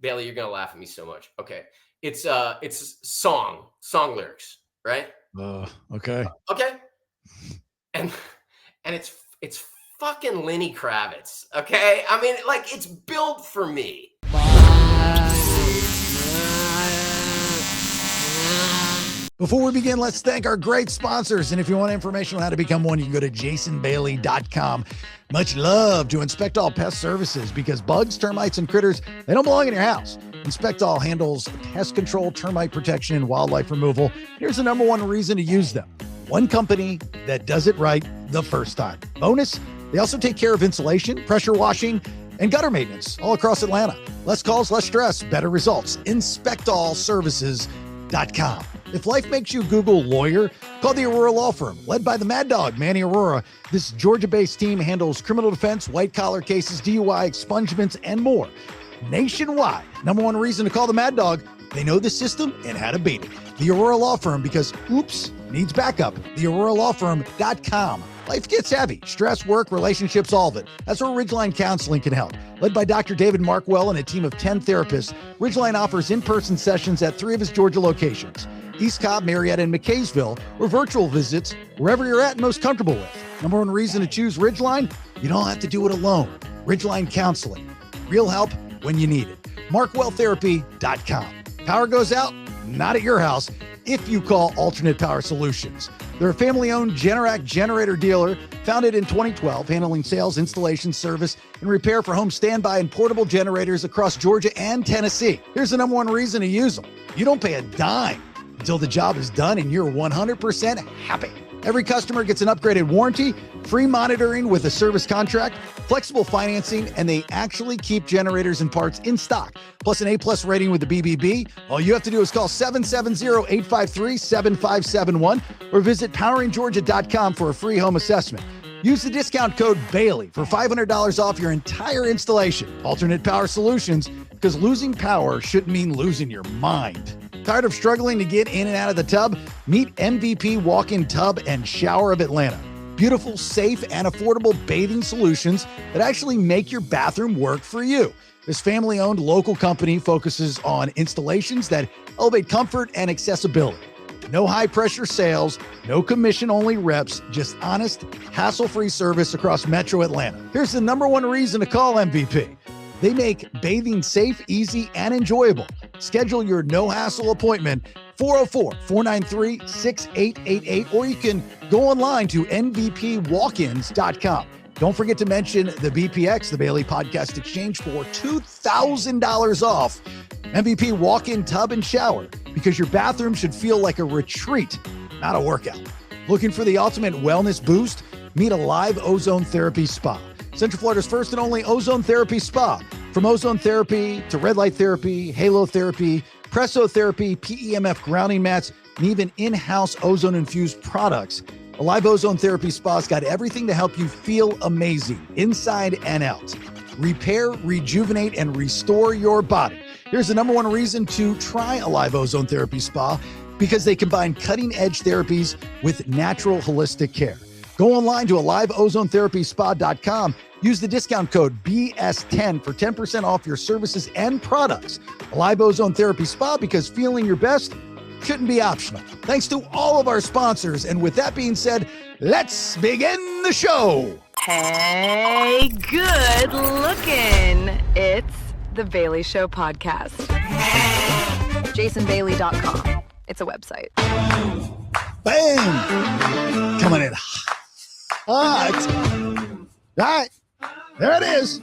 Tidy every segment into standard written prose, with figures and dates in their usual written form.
Bailey, you're gonna laugh at me so much. Okay, it's song lyrics, right? Okay. Okay, and it's fucking Lenny Kravitz. Okay, I mean, like, it's built for me. Before we begin, let's thank our great sponsors. And if you want information on how to become one, you can go to jasonbailey.com. Much love to Inspect All Pest Services, because bugs, termites, and critters, they don't belong in your house. Inspect All handles pest control, termite protection, and wildlife removal. Here's the number one reason to use them. One company that does it right the first time. Bonus, they also take care of insulation, pressure washing, and gutter maintenance all across Atlanta. Less calls, less stress, better results. InspectAllServices.com. If life makes you Google lawyer, call the Aurora Law Firm, led by the Mad Dog, Manny Aurora. This Georgia-based team handles criminal defense, white-collar cases, DUI, expungements, and more. Nationwide. Number one reason to call the Mad Dog, they know the system and how to beat it. The Aurora Law Firm, because oops needs backup. TheAuroraLawFirm.com. Life gets heavy. Stress, work, relationships, all of it. That's where Ridgeline Counseling can help. Led by Dr. David Markwell and a team of 10 therapists, Ridgeline offers in-person sessions at 3 of his Georgia locations: East Cobb, Marietta, and McKaysville, or virtual visits wherever you're at and most comfortable with. Number one reason to choose Ridgeline, you don't have to do it alone. Ridgeline Counseling. Real help when you need it. MarkwellTherapy.com. Power goes out, not at your house, if you call Alternate Power Solutions. They're a family-owned Generac generator dealer, founded in 2012, handling sales, installation, service, and repair for home standby and portable generators across Georgia and Tennessee. Here's the number one reason to use them. You don't pay a dime until the job is done and you're 100% happy. Every customer gets an upgraded warranty, free monitoring with a service contract, flexible financing, and they actually keep generators and parts in stock, plus an A+ rating with the BBB. All you have to do is call 770-853-7571 or visit poweringgeorgia.com for a free home assessment. Use the discount code Bailey for $500 off your entire installation. Alternate Power Solutions, because losing power shouldn't mean losing your mind. Tired of struggling to get in and out of the tub? Meet MVP Walk-In Tub and Shower of Atlanta. Beautiful, safe, and affordable bathing solutions that actually make your bathroom work for you. This family-owned local company focuses on installations that elevate comfort and accessibility. No high-pressure sales, no commission-only reps, just honest, hassle-free service across Metro Atlanta. Here's the number one reason to call MVP. They make bathing safe, easy, and enjoyable. Schedule your no-hassle appointment, 404-493-6888, or you can go online to nvpwalkins.com. Don't forget to mention the BPX, the Bailey Podcast Exchange, for $2,000 off MVP Walk-In Tub and Shower, because your bathroom should feel like a retreat, not a workout. Looking for the ultimate wellness boost? Meet Alive Ozone Therapy Spa, Central Florida's first and only ozone therapy spa. From ozone therapy to red light therapy, halo therapy, presso therapy, PEMF grounding mats, and even in-house ozone-infused products, Alive Ozone Therapy Spa's got everything to help you feel amazing, inside and out. Repair, rejuvenate, and restore your body. Here's the number one reason to try Alive Ozone Therapy Spa, because they combine cutting-edge therapies with natural holistic care. Go online to AliveOzoneTherapySpa.com. Use the discount code BS10 for 10% off your services and products. Alive Ozone Therapy Spa, because feeling your best shouldn't be optional. Thanks to all of our sponsors. And with that being said, let's begin the show. Hey, good looking. It's the Bailey Show podcast. JasonBailey.com. It's a website. Bam! Coming in hot. All right. There it is.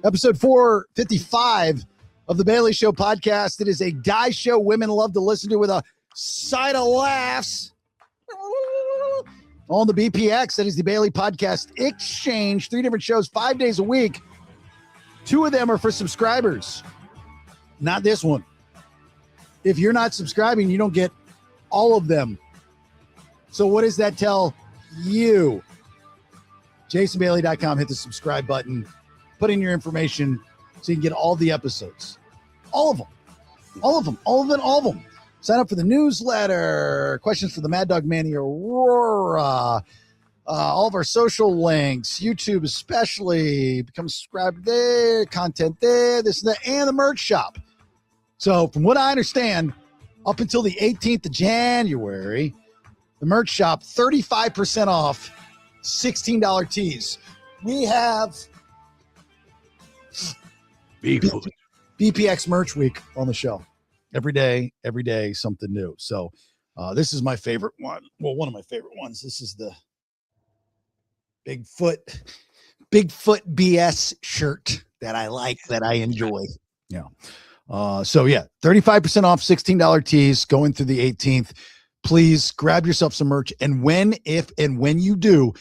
Episode 455 of the Bailey Show podcast. It is a guy show women love to listen to with a side of laughs. On the BPX, that is the Bailey Podcast Exchange. 3 different shows, 5 days a week. 2 of them are for subscribers. Not this one. If you're not subscribing, you don't get all of them. So what does that tell you? JasonBailey.com, hit the subscribe button, put in your information so you can get all the episodes. All of them. All of them. All of them. All of them. Sign up for the newsletter. Questions for the Mad Dog Manny Aurora. All of our social links. YouTube especially. Become subscribed there. Content there. This and that. And the merch shop. So from what I understand, up until the 18th of January, the merch shop, 35% off, $16 tees. We have BPX Merch Week on the show. Every day, something new. So this is my favorite one. Well, one of my favorite ones. This is the Bigfoot BS shirt that I like, that I enjoy. Yeah. So yeah, 35% off, $16 tees going through the 18th. Please grab yourself some merch. And when you do,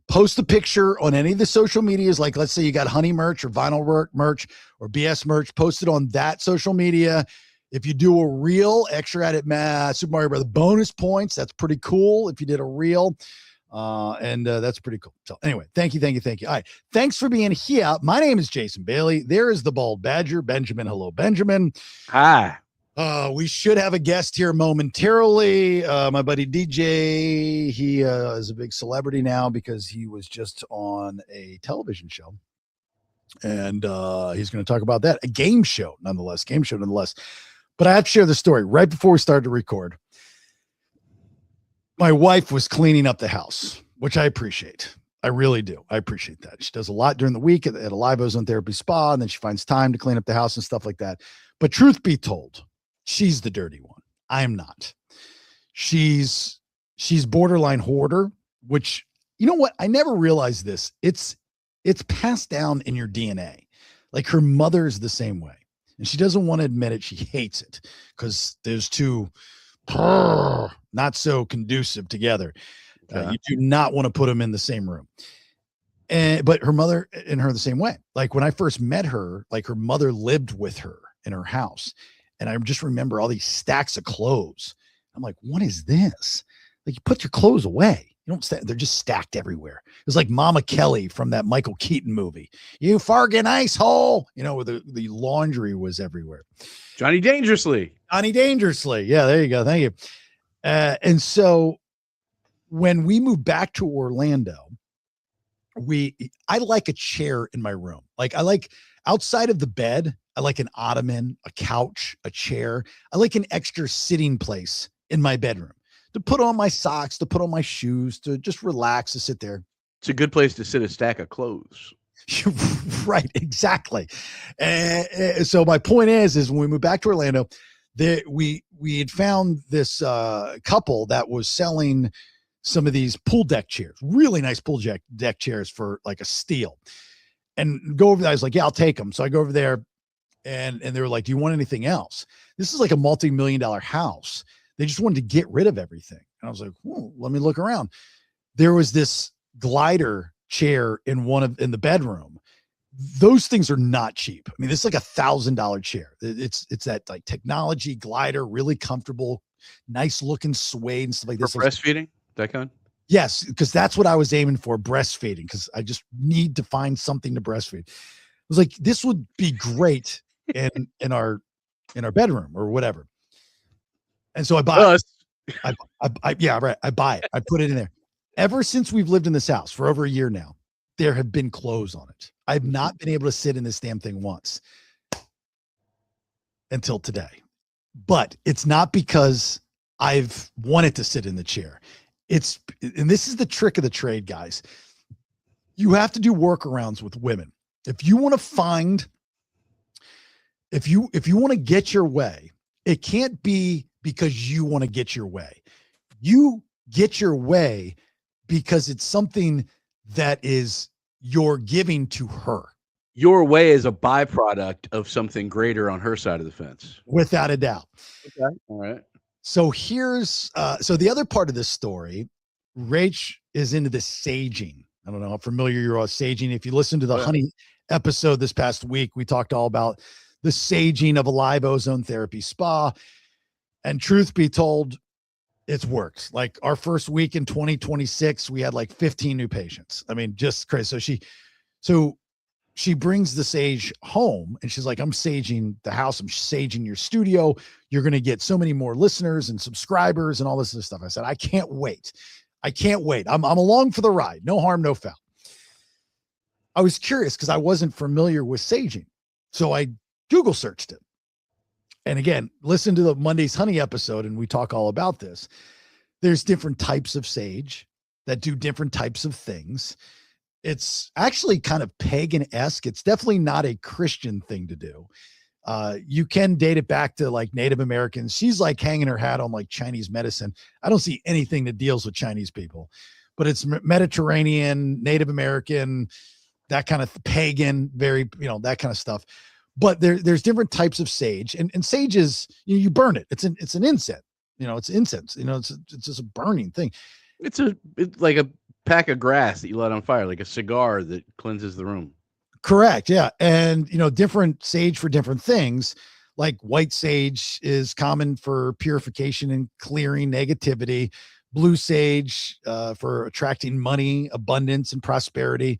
post a picture on any of the social medias. Like, let's say you got Honey merch or Vinyl merch or BS merch, post it on that social media. If you do a reel, extra at it, Super Mario Brothers bonus points. That's pretty cool if you did a reel. And that's pretty cool. So anyway, thank you. All right. Thanks for being here. My name is Jason Bailey. There is the Bald Badger, Benjamin. Hello, Benjamin. Hi. We should have a guest here momentarily. My buddy DJ, he is a big celebrity now because he was just on a television show. And he's going to talk about that. A game show, nonetheless. But I have to share the story. Right before we started to record, my wife was cleaning up the house, which I appreciate. I really do. I appreciate that. She does a lot during the week at a live ozone therapy spa, and then she finds time to clean up the house and stuff like that. But truth be told, she's the dirty one. I am not. She's borderline hoarder, which, you know what? I never realized this. It's passed down in your DNA. Like, her mother's the same way. And she doesn't want to admit it. She hates it because there's two not so conducive together. You do not want to put them in the same room. But her mother and her the same way. Like, when I first met her, like, her mother lived with her in her house. And I just remember all these stacks of clothes. I'm like, what is this? Like, you put your clothes away. You don't they're just stacked everywhere. It was like Mama Kelly from that Michael Keaton movie. You farting ice hole, where the laundry was everywhere. Johnny Dangerously. Yeah, there you go. Thank you. And so when we moved back to Orlando, I like a chair in my room. Like, I like, outside of the bed, I like an ottoman, a couch, a chair. I like an extra sitting place in my bedroom to put on my socks, to put on my shoes, to just relax, to sit there. It's a good place to sit a stack of clothes. Right, exactly. So my point is when we moved back to Orlando, we had found this couple that was selling some of these pool deck chairs, really nice pool deck chairs for like a steal. And go over there. I was like, yeah, I'll take them. So I go over there and they were like, do you want anything else? This is like a multi-million-dollar house. They just wanted to get rid of everything. And I was like, let me look around. There was this glider chair in the bedroom. Those things are not cheap. I mean, this is like $1,000 chair. It's that like technology glider, really comfortable, nice looking suede and stuff like this. For breastfeeding, that kind? Yes, because that's what I was aiming for, breastfeeding, because I just need to find something to breastfeed. I was like, this would be great in our bedroom or whatever. And so I buy it. I buy it. I put it in there. Ever since we've lived in this house for over a year now, there have been clothes on it. I've not been able to sit in this damn thing once until today. But it's not because I've wanted to sit in the chair. And this is the trick of the trade, guys. You have to do workarounds with women. If you want to find, if you want to get your way, it can't be because you want to get your way. You get your way because it's something that is you're giving to her. Your way is a byproduct of something greater on her side of the fence. Without a doubt. Okay. All right. So here's, so the other part of this story, Rach is into the saging. I don't know how familiar you're with saging. If you listen to the Honey episode this past week, we talked all about the saging of a live ozone therapy spa. And truth be told, it's worked. Like, our first week in 2026, we had like 15 new patients. I mean, just crazy. So she brings the sage home and she's like, I'm saging the house. I'm saging your studio. You're going to get so many more listeners and subscribers and all this other stuff. I said, I can't wait. I'm along for the ride. No harm, no foul. I was curious because I wasn't familiar with saging. So I Google searched it. And again, listen to the Monday's Honey episode and we talk all about this. There's different types of sage that do different types of things. It's actually kind of pagan-esque. It's definitely not a Christian thing to do. You can date it back to like Native Americans. She's like hanging her hat on like Chinese medicine. I don't see anything that deals with Chinese people, but it's Mediterranean, Native American, that kind of pagan, very, that kind of stuff. But there's different types of sage, and sage is, you burn it. It's an incense, it's incense, it's just a burning thing. It's like a pack of grass that you light on fire, like a cigar that cleanses the room. Correct. Yeah. And, different sage for different things. Like white sage is common for purification and clearing negativity. Blue sage for attracting money, abundance, and prosperity.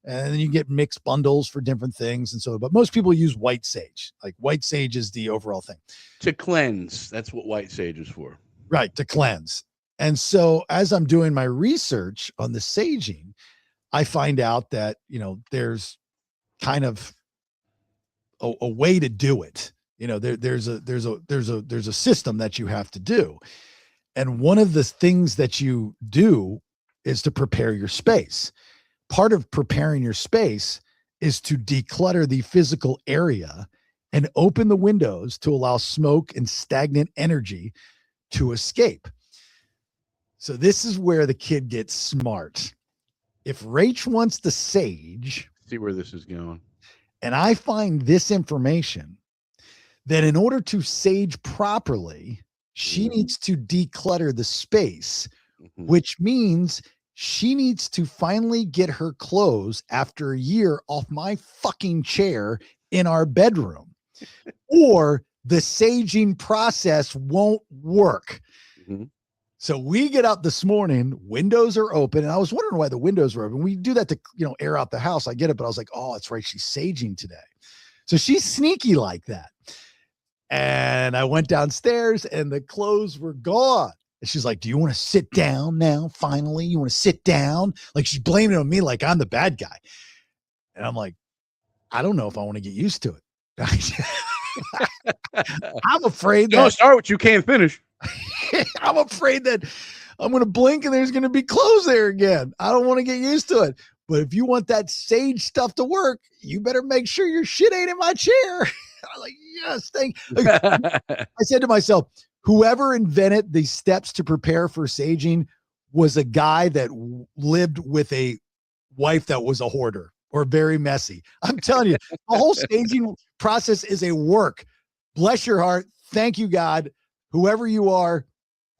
And then you get mixed bundles for different things. And so, but most people use white sage. Like white sage is the overall thing. To cleanse. That's what white sage is for. Right. To cleanse. And so as I'm doing my research on the saging, I find out that, there's kind of a way to do it. There's a system that you have to do. And one of the things that you do is to prepare your space. Part of preparing your space is to declutter the physical area and open the windows to allow smoke and stagnant energy to escape. So this is where the kid gets smart. If Rach wants the sage, see where this is going, and I find this information, that in order to sage properly, she needs to declutter the space, which means she needs to finally get her clothes after a year off my fucking chair in our bedroom, or the saging process won't work. So we get up this morning, windows are open, and I was wondering why the windows were open. We do that to, air out the house. I get it, but I was like, oh, that's right. She's saging today. So she's sneaky like that. And I went downstairs and the clothes were gone. And she's like, do you want to sit down now? Finally, you want to sit down? Like she's blaming it on me like I'm the bad guy. And I'm like, I don't know if I want to get used to it. I'm afraid that. Don't start what you can't finish. I'm afraid that I'm going to blink and there's going to be clothes there again. I don't want to get used to it. But if you want that sage stuff to work, you better make sure your shit ain't in my chair. I was like, yes, I said to myself, whoever invented the steps to prepare for saging was a guy that lived with a wife that was a hoarder or very messy. I'm telling you, the whole saging process is a work. Bless your heart. Thank you, God. Whoever you are,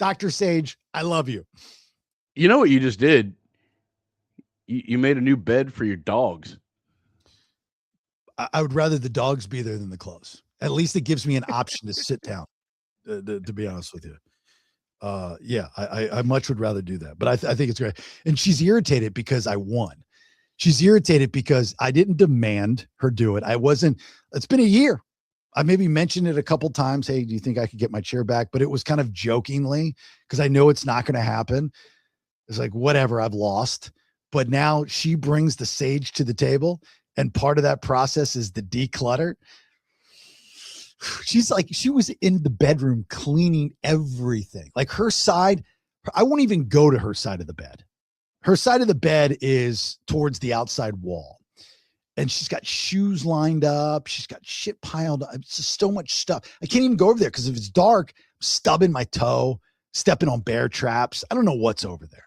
Dr. Sage, I love you. You know what you just did? You made a new bed for your dogs. I would rather the dogs be there than the clothes. At least it gives me an option to sit down, to be honest with you. Yeah, I much would rather do that. But I think it's great. And she's irritated because I won. She's irritated because I didn't demand her do it. It's been a year. I maybe mentioned it a couple times. Hey, do you think I could get my chair back? But it was kind of jokingly because I know it's not going to happen. It's like, whatever, I've lost. But now she brings the sage to the table. And part of that process is the declutter. She's like, she was in the bedroom cleaning everything. Like her side, I won't even go to her side of the bed. Her side of the bed is towards the outside wall. And she's got shoes lined up. She's got shit piled up. It's just so much stuff. I can't even go over there because if it's dark, I'm stubbing my toe, stepping on bear traps. I don't know what's over there.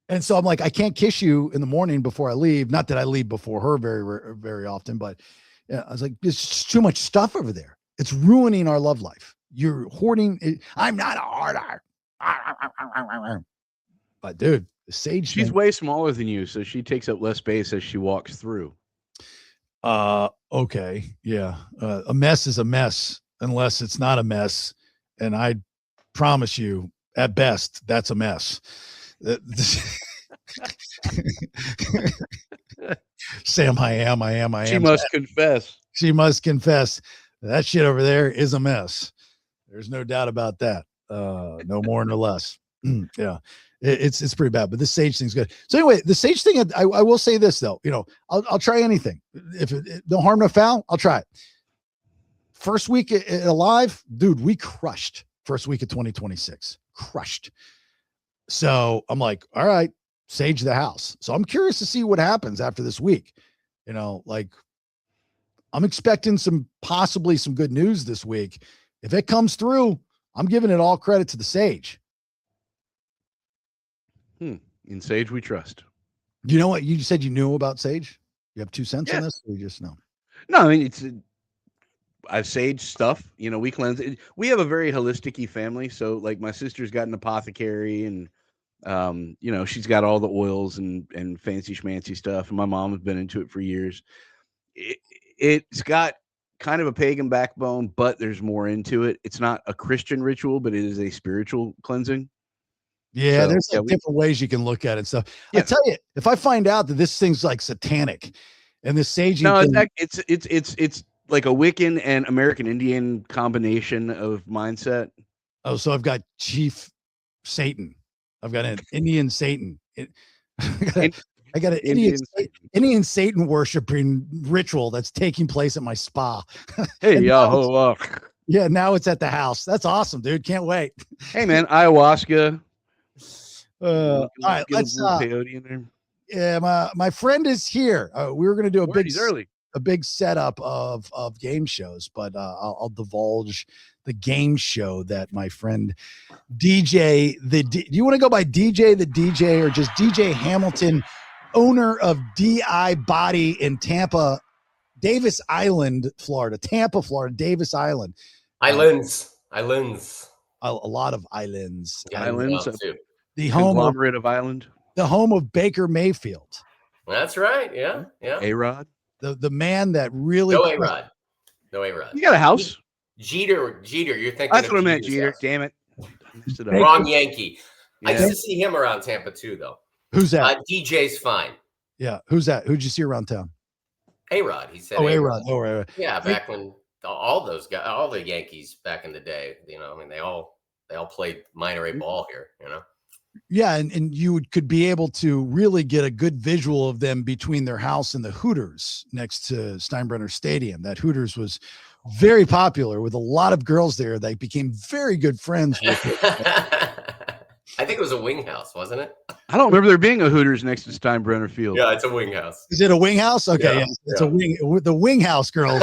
And so I'm like, I can't kiss you in the morning before I leave. Not that I leave before her very, very often, but I was like, there's just too much stuff over there. It's ruining our love life. You're hoarding it. I'm not a hoarder. But dude, the sage. She's way smaller than you, so she takes up less space as she walks through. Okay. Yeah. A mess is a mess unless it's not a mess. And I promise you, at best, that's a mess. Sam, I am. She must confess. She must confess. That shit over there is a mess. There's no doubt about that. No more nor less. Yeah. It's pretty bad, but the sage thing's good. So anyway, the sage thing, I will say this though, I'll try anything. If it no harm, no foul, I'll try it. first week alive, dude, we crushed first week of 2026. Crushed. So I'm like, all right, sage the house. So I'm curious to see what happens after this week. You know, like I'm expecting possibly some good news this week. If it comes through, I'm giving it all credit to the sage. In sage we trust. You know what? You said you knew about sage? You have 2 cents on this, or you just know? No, I mean, I've sage stuff. You know, we cleanse it. We have a very holistic-y family. So, like, my sister's got an apothecary, and you know, she's got all the oils and fancy schmancy stuff. And my mom has been into it for years. It's got kind of a pagan backbone, but there's more into it. It's not a Christian ritual, but it is a spiritual cleansing. Yeah, so, there's different ways you can look at it and stuff. Yeah. I tell you, if I find out that this thing's like satanic and this saging, no, it's like a Wiccan and American Indian combination of mindset. Oh, so I've got Chief Satan. I've got an Indian Satan. I got an Indian Satan worshiping ritual that's taking place at my spa. Hey, yo, yeah, now it's at the house. That's awesome, dude. Can't wait. Hey, man, ayahuasca. All right, let's. Yeah, my friend is here. We were going to do a big setup of game shows, but I'll divulge the game show that my friend DJ do you want to go by DJ the DJ or just DJ Hamilton, owner of DI Body in Tampa, Davis Island, Florida, Tampa, Florida, Davis Island. Islands. A lot of islands. Yeah, islands. The conglomerate of island. The home of Baker Mayfield. That's right. Yeah. A-Rod. The man that really no A-Rod. You got a house. Jeter. You're thinking. That's what I meant. Jeter. House. Damn it. Wrong Yankee. Yeah. I used to see him around Tampa too, though. Who's that? DJ's fine. Yeah. Who's that? Who'd you see around town? A-Rod. He said. Oh, A-Rod. Oh, right. Yeah, back when all those guys, all the Yankees back in the day, you know, I mean, they all played minor A ball here, you know. Yeah, and you could be able to really get a good visual of them between their house and the Hooters next to Steinbrenner Stadium. That Hooters was very popular with a lot of girls there. They became very good friends with I think it was a wing house, wasn't it? I don't remember there being a Hooters next to Steinbrenner Field. Yeah, it's a wing house. Is it a wing house? Okay, yeah, it's a wing. The wing house girls.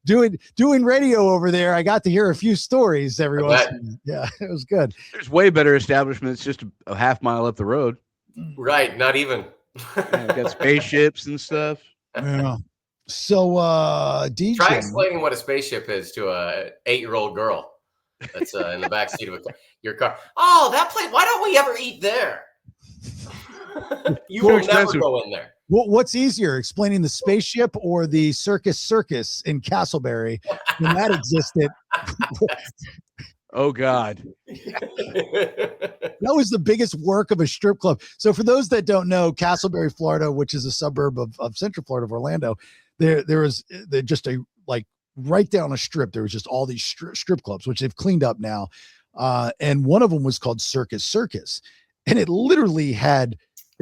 doing radio over there. I got to hear a few stories every once in a while. Yeah, it was good. There's way better establishments just a half mile up the road. Right, not even. Got spaceships and stuff. Yeah. So DJ, try explaining what a spaceship is to a 8-year-old girl that's in the back seat of your car. Oh, that place. Why don't we ever eat there? You will never go in there. What's easier, explaining the spaceship or the circus in Castleberry when that existed? Oh, God. That was the biggest work of a strip club. So for those that don't know, Castleberry, Florida, which is a suburb of Central Florida of Orlando, there was just right down a strip. There was just all these strip clubs, which they've cleaned up now. And one of them was called Circus. And it literally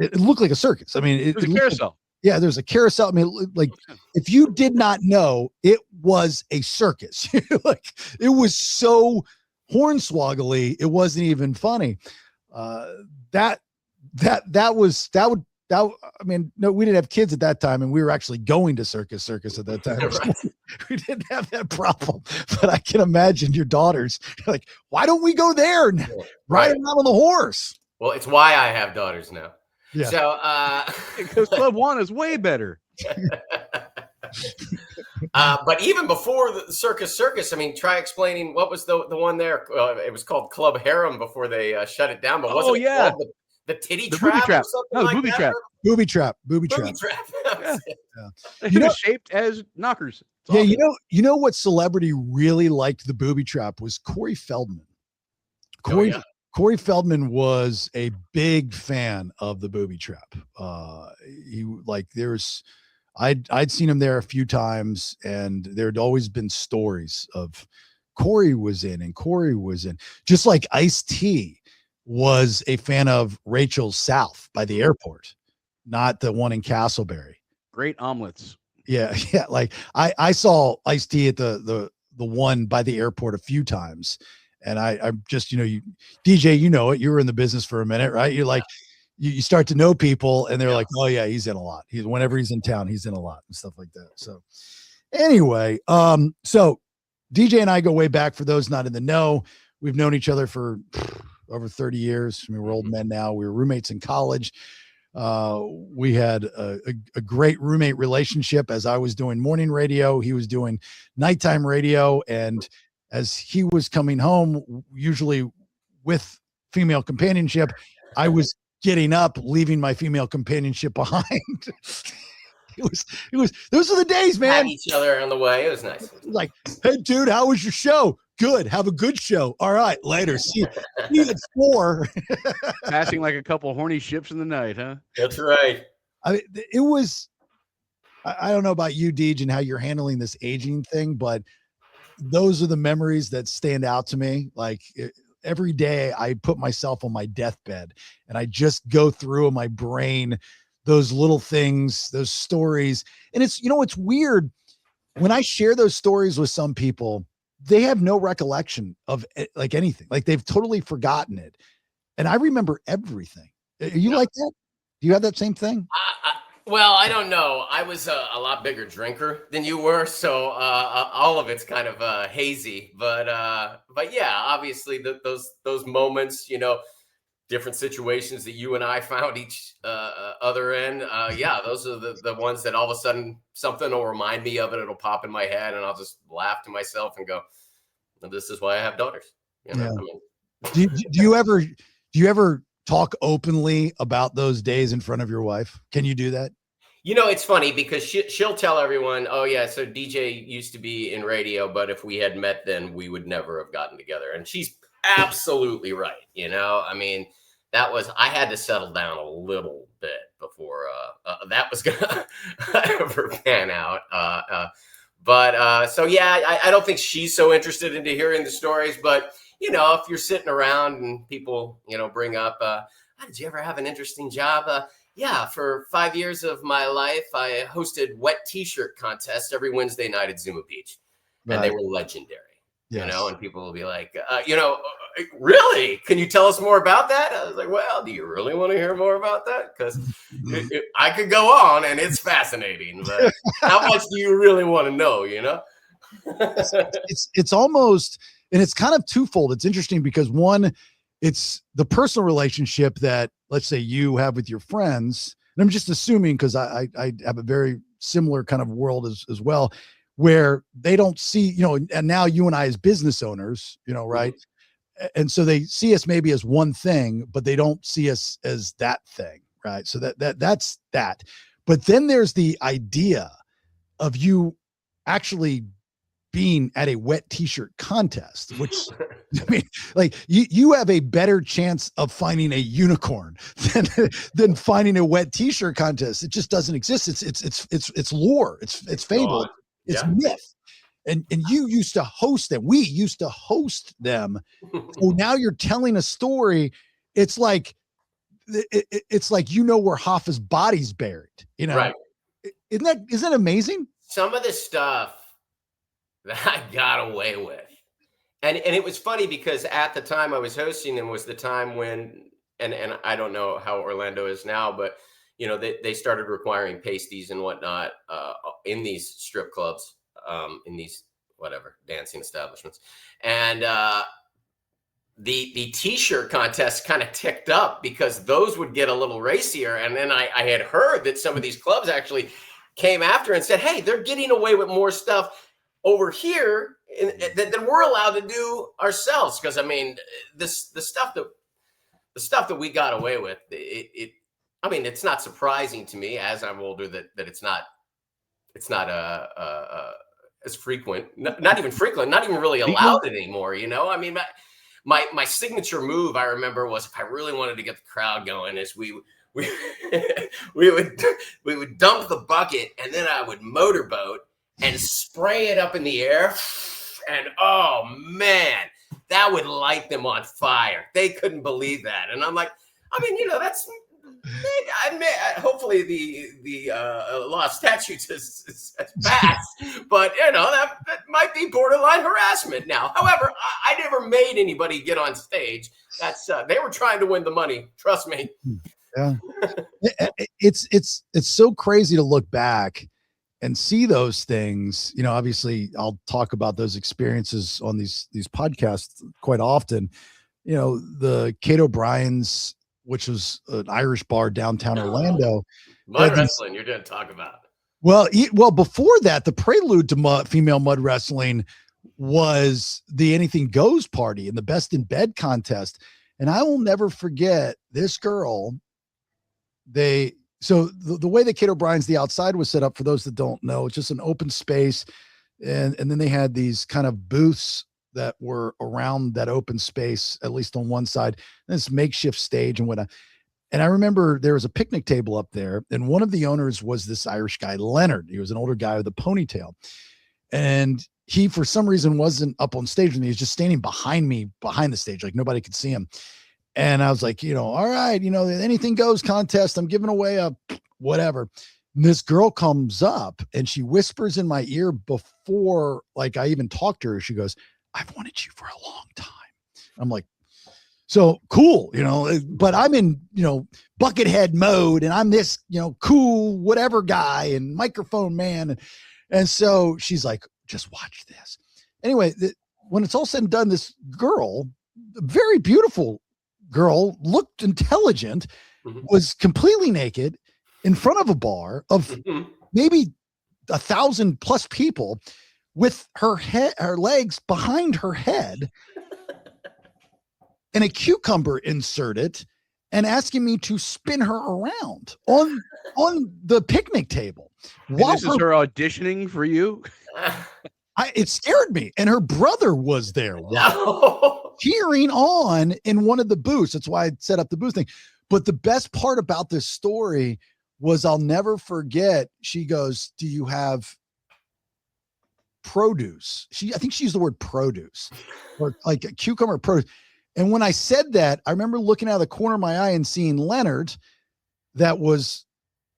it looked like a circus. I mean, it was a carousel. Yeah, there's a carousel. I mean, like if you did not know, it was a circus. Like it was so hornswoggly, it wasn't even funny. I mean, no, we didn't have kids at that time, and we were actually going to circus at that time. Right. We didn't have that problem, but I can imagine your daughters like, why don't we go there and ride around on the horse? Well, it's why I have daughters now. Yeah. So, because Club One is way better. But even before the circus, I mean, try explaining what was the one there. It was called Club Harem before they shut it down. But wasn't it called the titty trap? Booby trap. Or something no, like booby that? trap. Booby trap. Yeah. It was shaped as knockers. Yeah, you know what celebrity really liked the booby trap was Corey Feldman. Corey Feldman was a big fan of the booby trap. I'd seen him there a few times, and there'd always been stories of Corey was in. Just like Ice-T was a fan of Rachel South by the airport, not the one in Castleberry. Great omelets. Yeah. Yeah. Like I saw Ice-T at the one by the airport a few times. And I'm just, DJ, you know it, you were in the business for a minute, right? You're like, you start to know people and they're like, oh yeah, he's in a lot. Whenever he's in town, he's in a lot and stuff like that. So anyway, so DJ and I go way back. For those not in the know, we've known each other for over 30 years. I mean, we're old men now. We were roommates in college. We had a great roommate relationship. As I was doing morning radio, he was doing nighttime radio. And as he was coming home, usually with female companionship, I was getting up, leaving my female companionship behind. It was, those are the days, man. Had each other on the way. It was nice. Like, hey, dude, how was your show? Good. Have a good show. All right. Later. See you at 4. Passing like a couple horny ships in the night, huh? That's right. I mean, it was, I don't know about you, Deej, and how you're handling this aging thing, but those are the memories that stand out to me. Like every day I put myself on my deathbed and I just go through in my brain those little things, those stories. And it's, it's weird when I share those stories with some people, they have no recollection of it, like anything, like they've totally forgotten it. And I remember everything. Are you like that? Do you have that same thing? Well, I don't know. I was a lot bigger drinker than you were, so all of it's kind of hazy. But yeah, obviously those moments, different situations that you and I found each other in. Yeah, those are the ones that all of a sudden something will remind me of it. It'll pop in my head, and I'll just laugh to myself and go, "This is why I have daughters." Yeah. I mean, do you ever talk openly about those days in front of your wife? Can you do that? It's funny because she'll tell everyone, oh, yeah, so DJ used to be in radio, but if we had met then, we would never have gotten together. And she's absolutely right. I mean, I had to settle down a little bit before that was going to ever pan out. So, yeah, I don't think she's so interested into hearing the stories. But, if you're sitting around and people, bring up, did you ever have an interesting job? Yeah, for 5 years of my life, I hosted wet T-shirt contests every Wednesday night at Zuma Beach, and they were legendary. Yes. And people will be like, really? Can you tell us more about that? I was like, well, do you really want to hear more about that? Because I could go on, and it's fascinating. But how much do you really want to know? It's almost, and it's kind of twofold. It's interesting because one, it's the personal relationship that, let's say, you have with your friends. And I'm just assuming, because I have a very similar kind of world as well, where they don't see, and now you and I as business owners, right? And so they see us maybe as one thing, but they don't see us as that thing, right? So that's that. But then there's the idea of you actually being at a wet T-shirt contest, which I mean, like you have a better chance of finding a unicorn than finding a wet T-shirt contest. It just doesn't exist. It's lore. It's fable. It's myth. And you used to host them. We used to host them. So now you're telling a story. It's like where Hoffa's body's buried. Right? Isn't that amazing? Some of the stuff that I got away with. And it was funny because at the time I was hosting them was the time when, and I don't know how Orlando is now, but they started requiring pasties and whatnot in these strip clubs, in these dancing establishments. And the T-shirt contest kind of ticked up because those would get a little racier. And then I had heard that some of these clubs actually came after and said, hey, they're getting away with more stuff over here that we're allowed to do ourselves. Because I mean, the stuff that we got away with, it's not surprising to me as I'm older that it's not as frequent, not even frequent, not even really allowed anymore. I mean, my signature move I remember was, if I really wanted to get the crowd going, is we would dump the bucket and then I would motorboat and spray it up in the air. And oh man, that would light them on fire. They couldn't believe that. And I'm like, I mean, Hopefully the law of statutes has passed, but that might be borderline harassment now. However, I never made anybody get on stage. That's they were trying to win the money. Trust me. Yeah, it's so crazy to look back and see those things. Obviously, I'll talk about those experiences on these podcasts quite often. The Kate O'Brien's, which was an Irish bar downtown Orlando. Mud wrestling, you're going to talk about. Well, before that, the prelude to female mud wrestling was the Anything Goes party and the Best in Bed contest. And I will never forget this girl. So the way that Kate O'Brien's The Outside was set up, for those that don't know, it's just an open space. And then they had these kind of booths that were around that open space, at least on one side, and this makeshift stage and whatnot. And I remember there was a picnic table up there, and one of the owners was this Irish guy, Leonard. He was an older guy with a ponytail. And he, for some reason, wasn't up on stage with me. He was just standing behind me, behind the stage, like nobody could see him. And I was like, all right, Anything Goes contest. I'm giving away a whatever. And this girl comes up and she whispers in my ear before I even talked to her. She goes, "I've wanted you for a long time." I'm like, so cool, but I'm in, buckethead mode, and I'm this, cool, whatever guy and microphone man. And so she's like, "Just watch this." Anyway, when it's all said and done, this girl, a very beautiful girl, looked intelligent, was completely naked in front of a bar of maybe 1,000+ people, with her legs behind her head and a cucumber inserted, and asking me to spin her around on the picnic table. This is her auditioning for you? It scared me. And her brother was there cheering on in one of the booths. That's why I set up the booth thing. But the best part about this story was, I'll never forget, she goes, "Do you have produce?" I think she used the word produce, or like a cucumber produce. And when I said that, I remember looking out of the corner of my eye and seeing Leonard, that was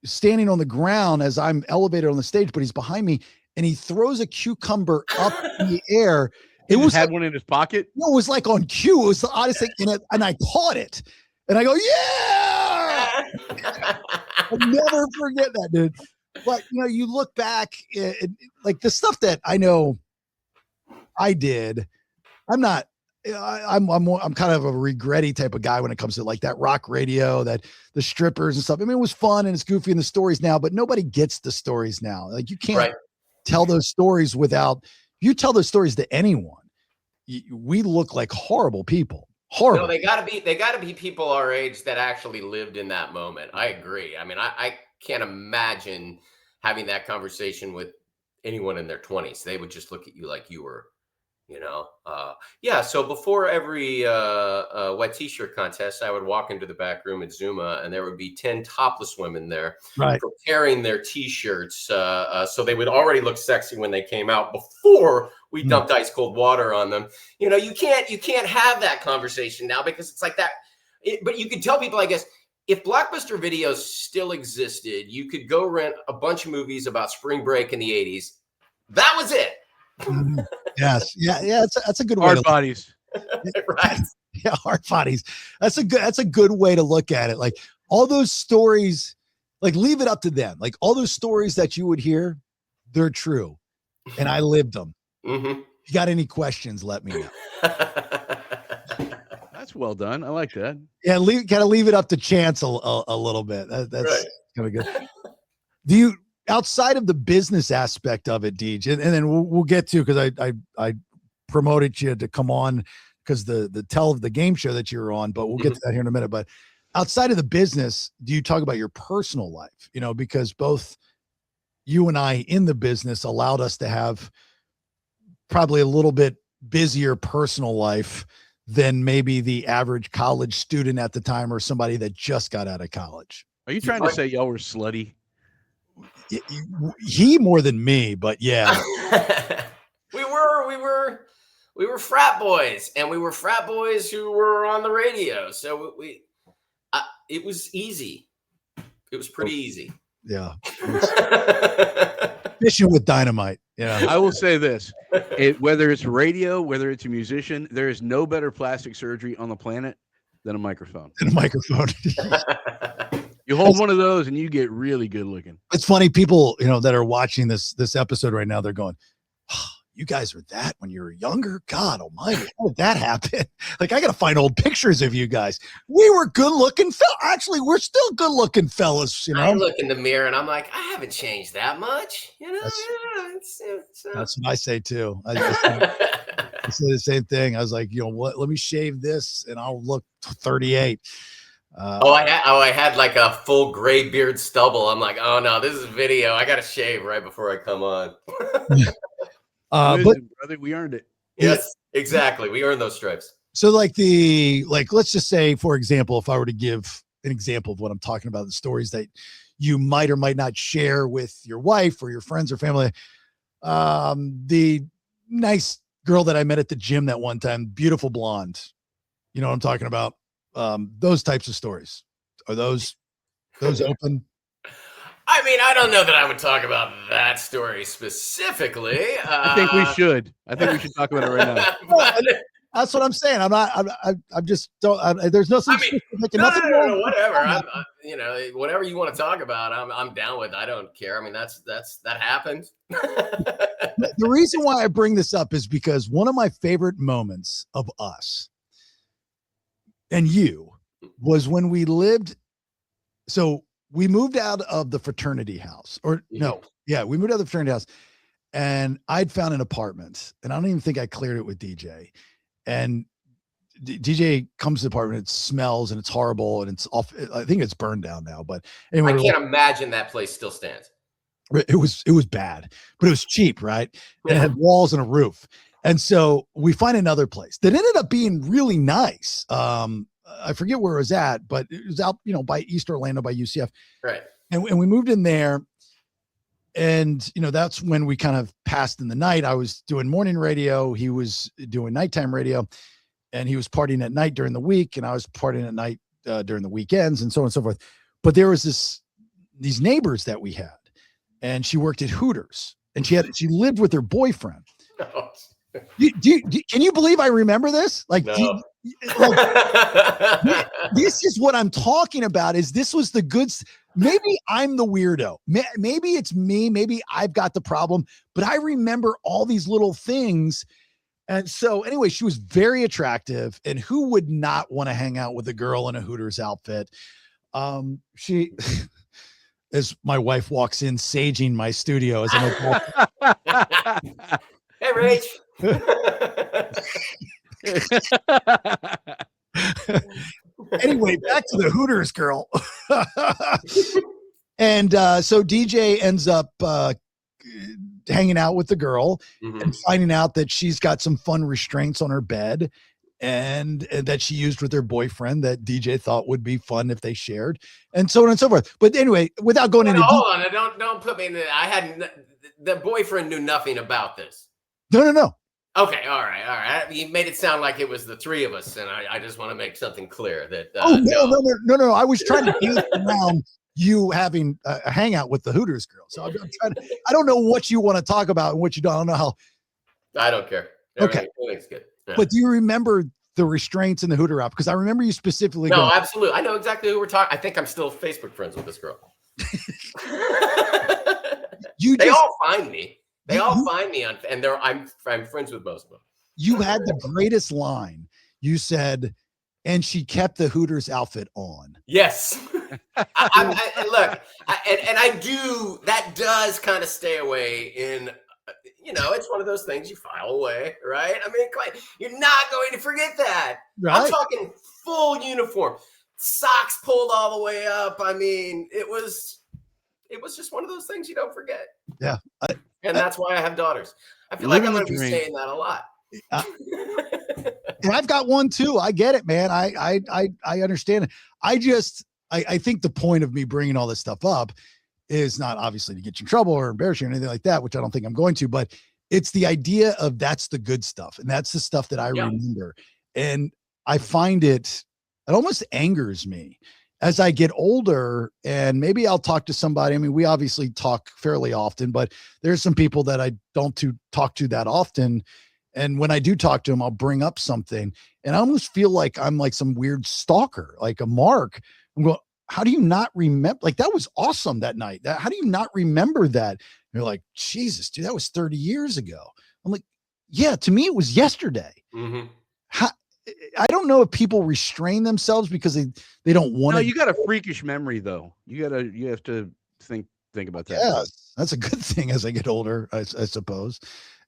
standing on the ground as I'm elevated on the stage, but he's behind me, and he throws a cucumber up in the air. It was had one in his pocket. No, it was like on cue. It was the oddest thing, and I caught it, and I go, "Yeah!" I'll never forget that, dude. But you look back, like the stuff that I know I did. I'm not. I'm kind of a regretty type of guy when it comes to like that rock radio, that the strippers and stuff. I mean, it was fun and it's goofy in the stories now, but nobody gets the stories now. Like, you can't tell those stories without, you tell those stories to anyone, we look like horrible people. Horrible. No, they gotta be people our age that actually lived in that moment. I agree. I mean, I can't imagine having that conversation with anyone in their 20s. They would just look at you like you were, so before every wet t-shirt contest, I would walk into the back room at Zuma, and there would be 10 topless women there preparing their t-shirts. So they would already look sexy when they came out before we dumped ice cold water on them. You can't have that conversation now, because it's like that. But you could tell people, I guess, if Blockbuster Videos still existed, you could go rent a bunch of movies about spring break in the 80s. That was it. Yes. Yeah. That's a good way. Hard bodies. Right. Yeah. Hard bodies. That's a good way to look at it. Like, all those stories, like, leave it up to them. Like, all those stories that you would hear, they're true. And I lived them. Mm-hmm. If you got any questions, let me know. That's well done. I like that. Yeah. Gotta leave it up to chance a little bit. That's kind of good. Do you, outside of the business aspect of it, Deej, and then we'll get to, because I promoted you to come on because the tell of the game show that you're on, but we'll get to that here in a minute. But outside of the business, do you talk about your personal life? Because both you and I in the business allowed us to have probably a little bit busier personal life than maybe the average college student at the time, or somebody that just got out of college. Are you trying to say y'all were slutty? He more than me, but yeah. we were frat boys, and we were frat boys who were on the radio. So it was easy. It was pretty easy. Yeah. Fishing with dynamite. Yeah. I will say this, whether it's radio, whether it's a musician, there is no better plastic surgery on the planet than a microphone. And a microphone. You hold one of those and you get really good looking. It's funny, people, that are watching this episode right now, they're going, oh, you guys were that when you were younger? God almighty, how did that happen? Like, I got to find old pictures of you guys. We were good looking. Actually, we're still good looking fellas. I look in the mirror and I'm like, I haven't changed that much. That's what I say too. I say the same thing. I was like, what? Let me shave this and I'll look 38. I had like a full gray beard stubble. I'm like, oh no, this is video. I got to shave right before I come on. But brother, we earned it. Yes, exactly. We earned those stripes. So let's just say, for example, if I were to give an example of what I'm talking about, the stories that you might or might not share with your wife or your friends or family, the nice girl that I met at the gym that one time, beautiful blonde, you know what I'm talking about? Those types of stories. Are those open? I mean, I don't know that I would talk about that story specifically. I think we should. Talk about it right now. That's what I'm saying. I'm just don't. There's no such thing. No, whatever. Whatever you want to talk about, I'm down with. I don't care. I mean, that happened. The reason why I bring this up is because one of my favorite moments of us and you was when we lived. So we moved out of the fraternity house, we moved out of the fraternity house, and I'd found an apartment, and I don't even think I cleared it with DJ. And DJ comes to the apartment, it smells and it's horrible, and it's off. I think it's burned down now, but anyway, I can't imagine that place still stands. It was bad, but it was cheap, right? And it had walls and a roof. And so we find another place that ended up being really nice. I forget where it was at, but it was out, by East Orlando, by UCF. Right. And we moved in there, and, that's when we kind of passed in the night. I was doing morning radio. He was doing nighttime radio, and he was partying at night during the week, and I was partying at night during the weekends, and so on and so forth. But there was these neighbors that we had, and she worked at Hooters, and she lived with her boyfriend. No. Can you believe I remember this? Like, no. This is what I'm talking about. This was the good. Maybe I'm the weirdo. Maybe it's me. Maybe I've got the problem. But I remember all these little things. And so, anyway, she was very attractive. And who would not want to hang out with a girl in a Hooters outfit? She, as my wife walks in, saging my studio as I'm like, hey, Rach. Anyway, back to the Hooters girl. And so DJ ends up hanging out with the girl and finding out that she's got some fun restraints on her bed and that she used with her boyfriend that DJ thought would be fun if they shared, and so on and so forth. But anyway, without going into hold on, don't put me in the boyfriend knew nothing about this. No. Okay, all right. You made it sound like it was the three of us, and I just want to make something clear that. No. I was trying to get around you having a hangout with the Hooters girl. So I'm trying to. I don't know what you want to talk about and what you don't. I don't know how. I don't care. Everything's good. Yeah. But do you remember the restraints in the Hooter app? Because I remember you specifically. No, absolutely. I know exactly who we're talking. I think I'm still Facebook friends with this girl. They all find me. They all find me and I'm friends with most of them. You had the greatest line. You said, and she kept the Hooters outfit on. Yes. I do. That does kind of stay away in. It's one of those things you file away, right? I mean, you're not going to forget that. Right. I'm talking full uniform, socks pulled all the way up. I mean, it was just one of those things you don't forget. Yeah. And that's why I have daughters. I feel like I'm going to be saying that a lot. And I've got one too. I get it, man. I understand it. I think the point of me bringing all this stuff up is not obviously to get you in trouble or embarrass you or anything like that, which I don't think I'm going to, but it's the idea of that's the good stuff. And that's the stuff that I remember. And I find it almost angers me as I get older, and maybe I'll talk to somebody. I mean, we obviously talk fairly often, but there's some people that I don't talk to that often. And when I do talk to them, I'll bring up something, and I almost feel like I'm like some weird stalker, like a mark. I'm going, how do you not remember? Like, that was awesome that night. How do you not remember that? And you're like, Jesus, dude, that was 30 years ago. I'm like, yeah, to me, it was yesterday. Mm-hmm. I don't know if people restrain themselves because they don't want to. No, you got a freakish memory though. You have to think about that. Yeah, that's a good thing as I get older, I suppose,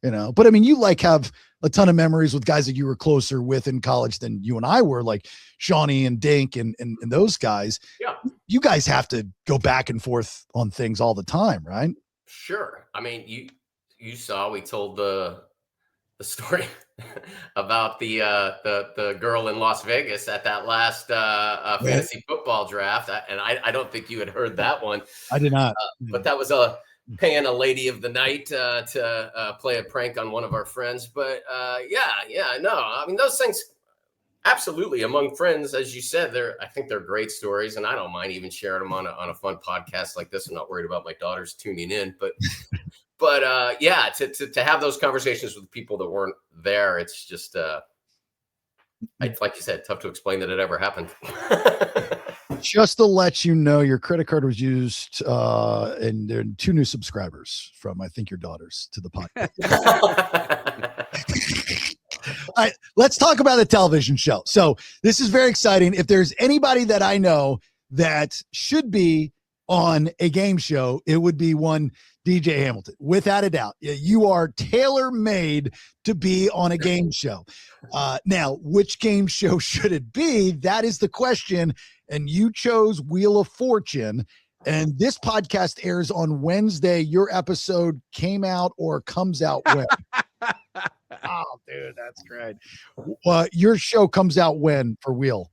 but I mean, you like have a ton of memories with guys that you were closer with in college than you and I were, like Shawnee and Dink and those guys. Yeah. You guys have to go back and forth on things all the time, right? Sure. I mean, you saw, we told the story about the girl in Las Vegas at that last fantasy football draft, and I don't think you had heard that one. I did not. But that was paying a lady of the night to play a prank on one of our friends. But no, I mean, those things absolutely among friends, as you said, I think they're great stories, and I don't mind even sharing them on a fun podcast like this. I'm not worried about my daughters tuning in, but. But to have those conversations with people that weren't there, it's just, like you said, tough to explain that it ever happened. Just to let you know, your credit card was used, and there are 2 new subscribers from, I think, your daughters to the podcast. All right, let's talk about the television show. So this is very exciting. If there's anybody that I know that should be on a game show, it would be one DJ Hamilton, without a doubt. You are tailor-made to be on a game show. Now, which game show should it be? That is the question. And you chose Wheel of Fortune. And this podcast airs on Wednesday. Your episode came out or comes out when? Oh, dude, that's great. Your show comes out when for Wheel?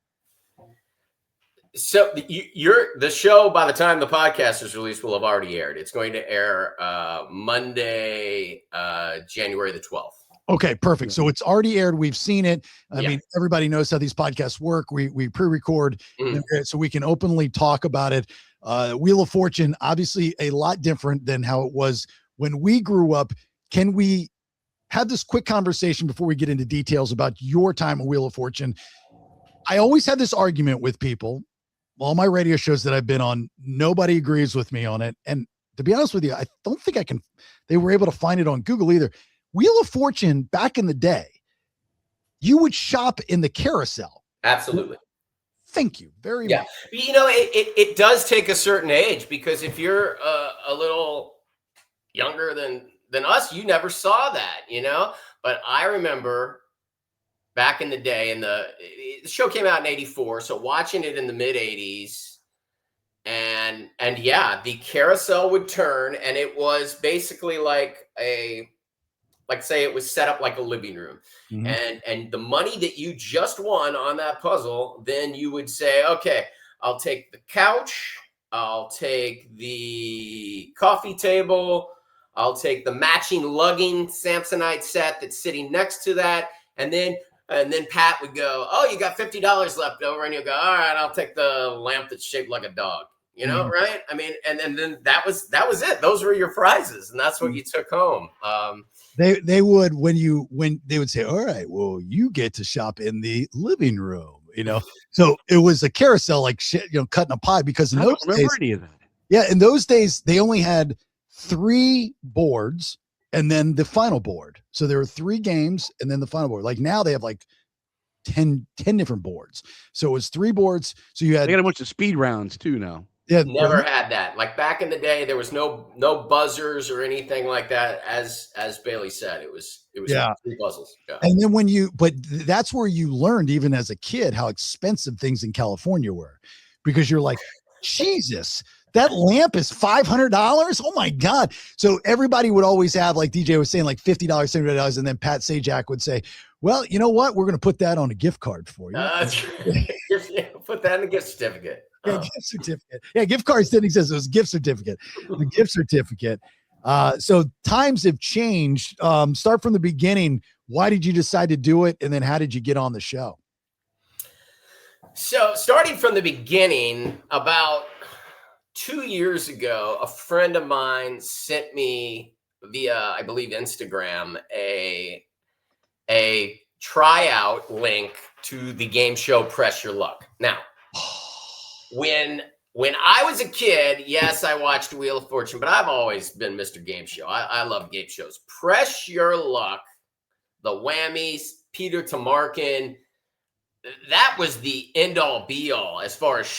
So the show, by the time the podcast is released, will have already aired. It's going to air Monday, January the 12th. Okay, perfect. So it's already aired. We've seen it. I mean, everybody knows how these podcasts work. We pre-record so we can openly talk about it. Wheel of Fortune, obviously a lot different than how it was when we grew up. Can we have this quick conversation before we get into details about your time at Wheel of Fortune? I always had this argument with people. All my radio shows that I've been on, nobody agrees with me on it. And to be honest with you, I don't think they were able to find it on Google either. Wheel of Fortune, back in the day, you would shop in the carousel. Absolutely. Thank you very much. It does take a certain age, because if you're a little younger than us, you never saw that, But I remember back in the day, and the show came out in 84. So watching it in the mid 80s, and the carousel would turn, and it was basically say it was set up like a living room, and the money that you just won on that puzzle, then you would say, okay, I'll take the couch, I'll take the coffee table, I'll take the matching lugging Samsonite set that's sitting next to that, and then Pat would go, oh, you got $50 left over. And you'll go, all right, I'll take the lamp that's shaped like a dog, right? I mean, and then that was it. Those were your prizes. And that's what you took home. They would, when they would say, all right, well, you get to shop in the living room, so it was a carousel, like shit, cutting a pie, because in those days, any of that. Yeah. In those days, they only had 3 boards and then the final board. So there were 3 games and then the final board. Like now they have like 10 different boards. So it was 3 boards. So they got a bunch of speed rounds too now. Yeah. Never had that. Like back in the day, there was no buzzers or anything like that. As Bailey said, it was 3 puzzles. Yeah. And then but that's where you learned, even as a kid, how expensive things in California were, because you're like, Jesus, that lamp is $500. Oh my God. So everybody would always have, like DJ was saying, like $50, $70. And then Pat Sajak would say, well, you know what? We're going to put that on a gift card for you. Put that in a gift certificate. Yeah, gift certificate. Yeah, gift cards didn't exist. It was a gift certificate. The gift certificate. So times have changed. Start from the beginning. Why did you decide to do it? And then how did you get on the show? So starting from the beginning, about 2 years ago, a friend of mine sent me via, I believe, Instagram, a tryout link to the game show Press Your Luck. Now, when I was a kid, yes, I watched Wheel of Fortune, but I've always been Mr. Game Show. I love game shows. Press Your Luck, the Whammies, Peter Tamarkin, that was the end all be all as far as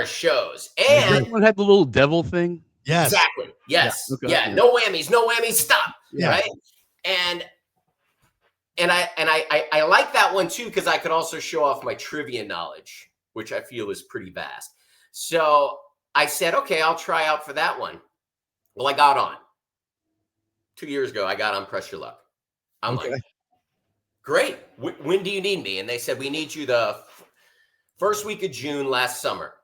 shows. And one had the little devil thing. Yes, exactly. Yes. Yeah. Okay. Yeah. No whammies. Stop. Yeah. Right. And I like that one too, because I could also show off my trivia knowledge, which I feel is pretty vast. So I said, okay, I'll try out for that one. Well, I got on 2 years ago. I got on Press Your Luck. I'm like, great. When do you need me? And they said, we need you the first week of June last summer.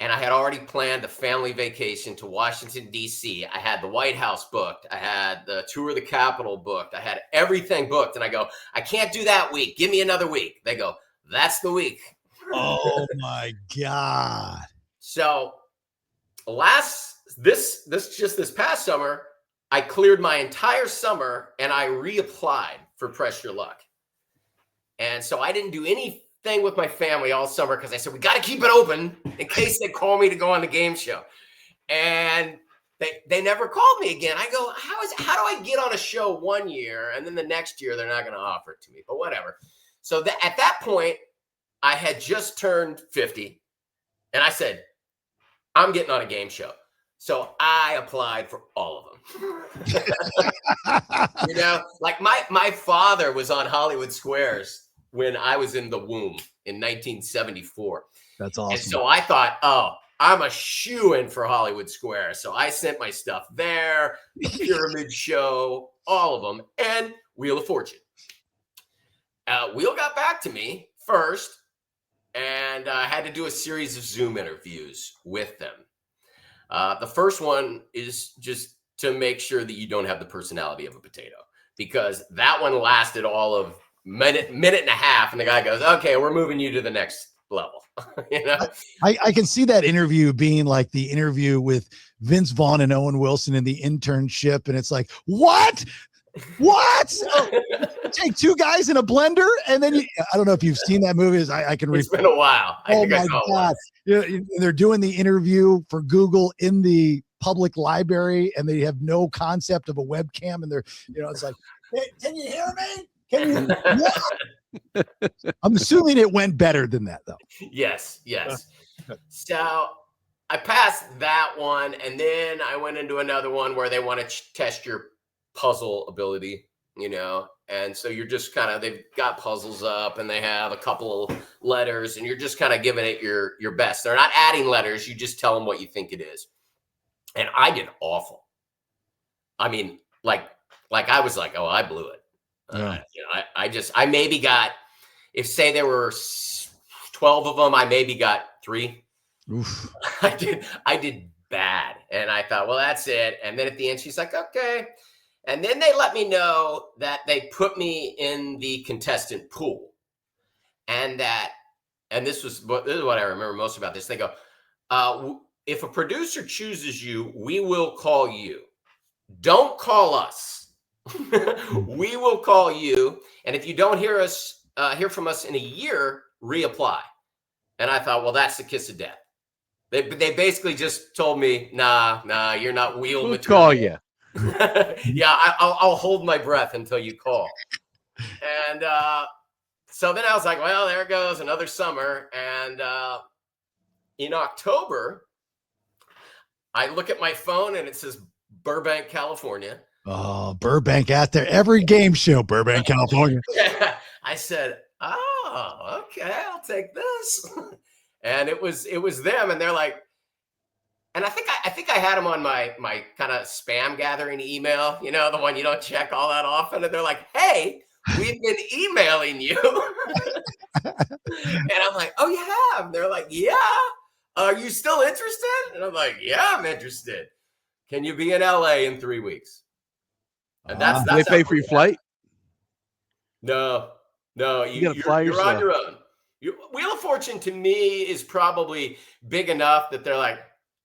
And I had already planned a family vacation to Washington, D.C. I had the White House booked. I had the tour of the Capitol booked. I had everything booked. And I go, I can't do that week. Give me another week. They go, that's the week. Oh my God. So this past summer, I cleared my entire summer and I reapplied for Press Your Luck. And so I didn't do anything with my family all summer because I said, we got to keep it open in case they call me to go on the game show. And they never called me again. I go, how do I get on a show 1 year and then the next year they're not going to offer it to me? But whatever. So at that point, I had just turned 50 and I said, I'm getting on a game show. So I applied for all of them. You know, like my father was on Hollywood Squares when I was in the womb in 1974. That's awesome. And so I thought, oh, I'm a shoo-in for Hollywood Squares. So I sent my stuff there, the Pyramid Show, all of them, and Wheel of Fortune. Wheel got back to me first, and I had to do a series of Zoom interviews with them. The first one is just to make sure that you don't have the personality of a potato, because that one lasted all of minute and a half. And the guy goes, okay, we're moving you to the next level. You know, I can see that interview being like the interview with Vince Vaughn and Owen Wilson in The Internship. And it's like, what? Take two guys in a blender. And then I don't know if you've seen that movie. I can read. It's been a while. Oh my God. They're doing the interview for Google in the public library and they have no concept of a webcam. And they're, it's like, hey, can you hear me? I'm assuming it went better than that though. Yes. So I passed that one. And then I went into another one where they want to test your puzzle ability, and so you're just they've got puzzles up and they have a couple of letters and you're just kind of giving it your best. They're not adding letters. You just tell them what you think it is. And I did awful. I mean, like I was like, oh, I blew it. I maybe got, if say there were 12 of them, I maybe got 3. Oof. I did bad. And I thought, well, that's it. And then at the end, she's like, okay. And then they let me know that they put me in the contestant pool. And this is what I remember most about this. They go, if a producer chooses you, we will call you. Don't call us. We will call you. And if you don't hear from us in a year, reapply. And I thought, well, that's the kiss of death. They basically just told me, nah, you're not wheel material. Call you. Yeah, I'll hold my breath until you call. And so then I was like, well, there goes another summer. And in October, I look at my phone and it says Burbank, California. Oh, Burbank out there. Every game show, Burbank, California. I said, oh, okay, I'll take this. And it was them. And they're like, and I think I had them on my kind of spam gathering email, the one you don't check all that often. And they're like, hey, we've been emailing you. And I'm like, oh, you have? And they're like, yeah. Are you still interested? And I'm like, yeah, I'm interested. Can you be in LA in 3 weeks? And that's they pay for your flight? No, you're on your own. Wheel of Fortune to me is probably big enough that they're like,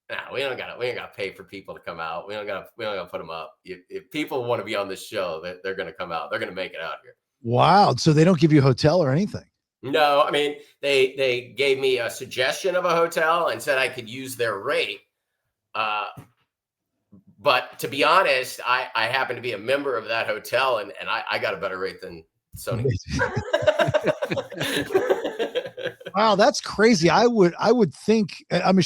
nah, we ain't got to pay for people to come out. We don't got to put them up. If people want to be on this show, they're going to come out. They're going to make it out here. Wow. So they don't give you a hotel or anything? No, I mean, they gave me a suggestion of a hotel and said I could use their rate. But to be honest, I happen to be a member of that hotel, and I got a better rate than Sony. Wow, that's crazy. I would think, I'm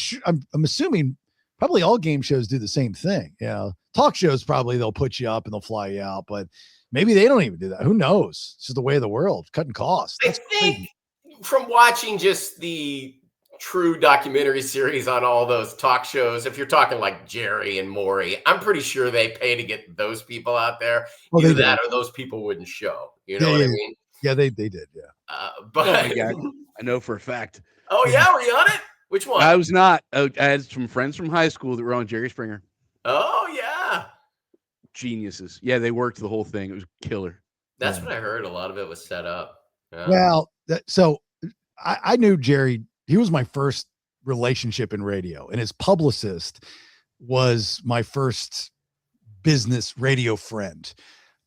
assuming probably all game shows do the same thing. You know, talk shows probably they'll put you up and they'll fly you out, but maybe they don't even do that. Who knows? It's just the way of the world, cutting costs. That's I think from watching just the true documentary series on all those talk shows, if you're talking like Jerry and Maury, I'm pretty sure they pay to get those people out there. Well, either that or those people wouldn't show. You know what I mean? Yeah, they did. Yeah. But I know for a fact. Oh yeah, were you on it? Which one? I was not. I had some friends from high school that were on Jerry Springer. Oh yeah, geniuses. Yeah, they worked the whole thing. It was killer. That's what I heard. A lot of it was set up. Yeah. Well, so I knew Jerry. He was my first relationship in radio, and his publicist was my first business radio friend.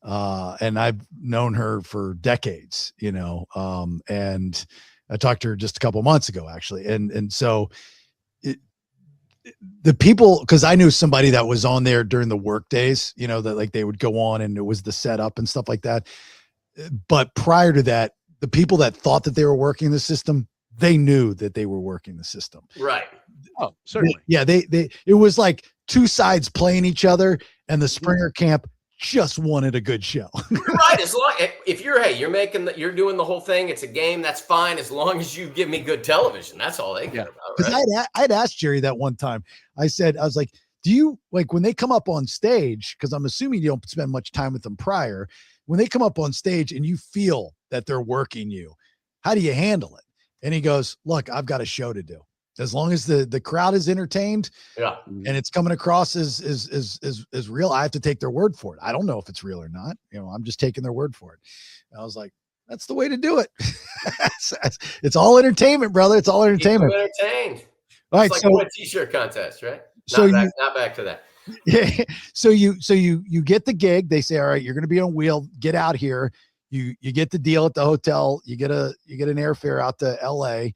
And I've known her for decades, you know, and I talked to her just a couple of months ago, actually. And so the people, cause I knew somebody that was on there during the work days, you know, that like they would go on and it was the setup and stuff like that. But prior to that, the people that thought that they were working the system, they knew that they were working the system. Right. Oh, certainly. It was like two sides playing each other, and the Springer camp just wanted a good show. Right. As long if you're doing the whole thing, it's a game, that's fine. As long as you give me good television, that's all they care about. Because right? I'd asked Jerry that one time. I was like, do you like when they come up on stage? Because I'm assuming you don't spend much time with them prior. When they come up on stage and you feel that they're working you, how do you handle it? And he goes, look, I've got a show to do. As long as the crowd is entertained, and it's coming across as real, I have to take their word for it. I don't know if it's real or not. You know, I'm just taking their word for it. And I was like, that's the way to do it. It's all entertainment, brother. It's all entertainment. Keep them entertained. All right, it's like so a t-shirt contest, right? Not back to that. Yeah. So you get the gig. They say, all right, you're going to be on wheel. Get out here. You get the deal at the hotel. You get an airfare out to LA,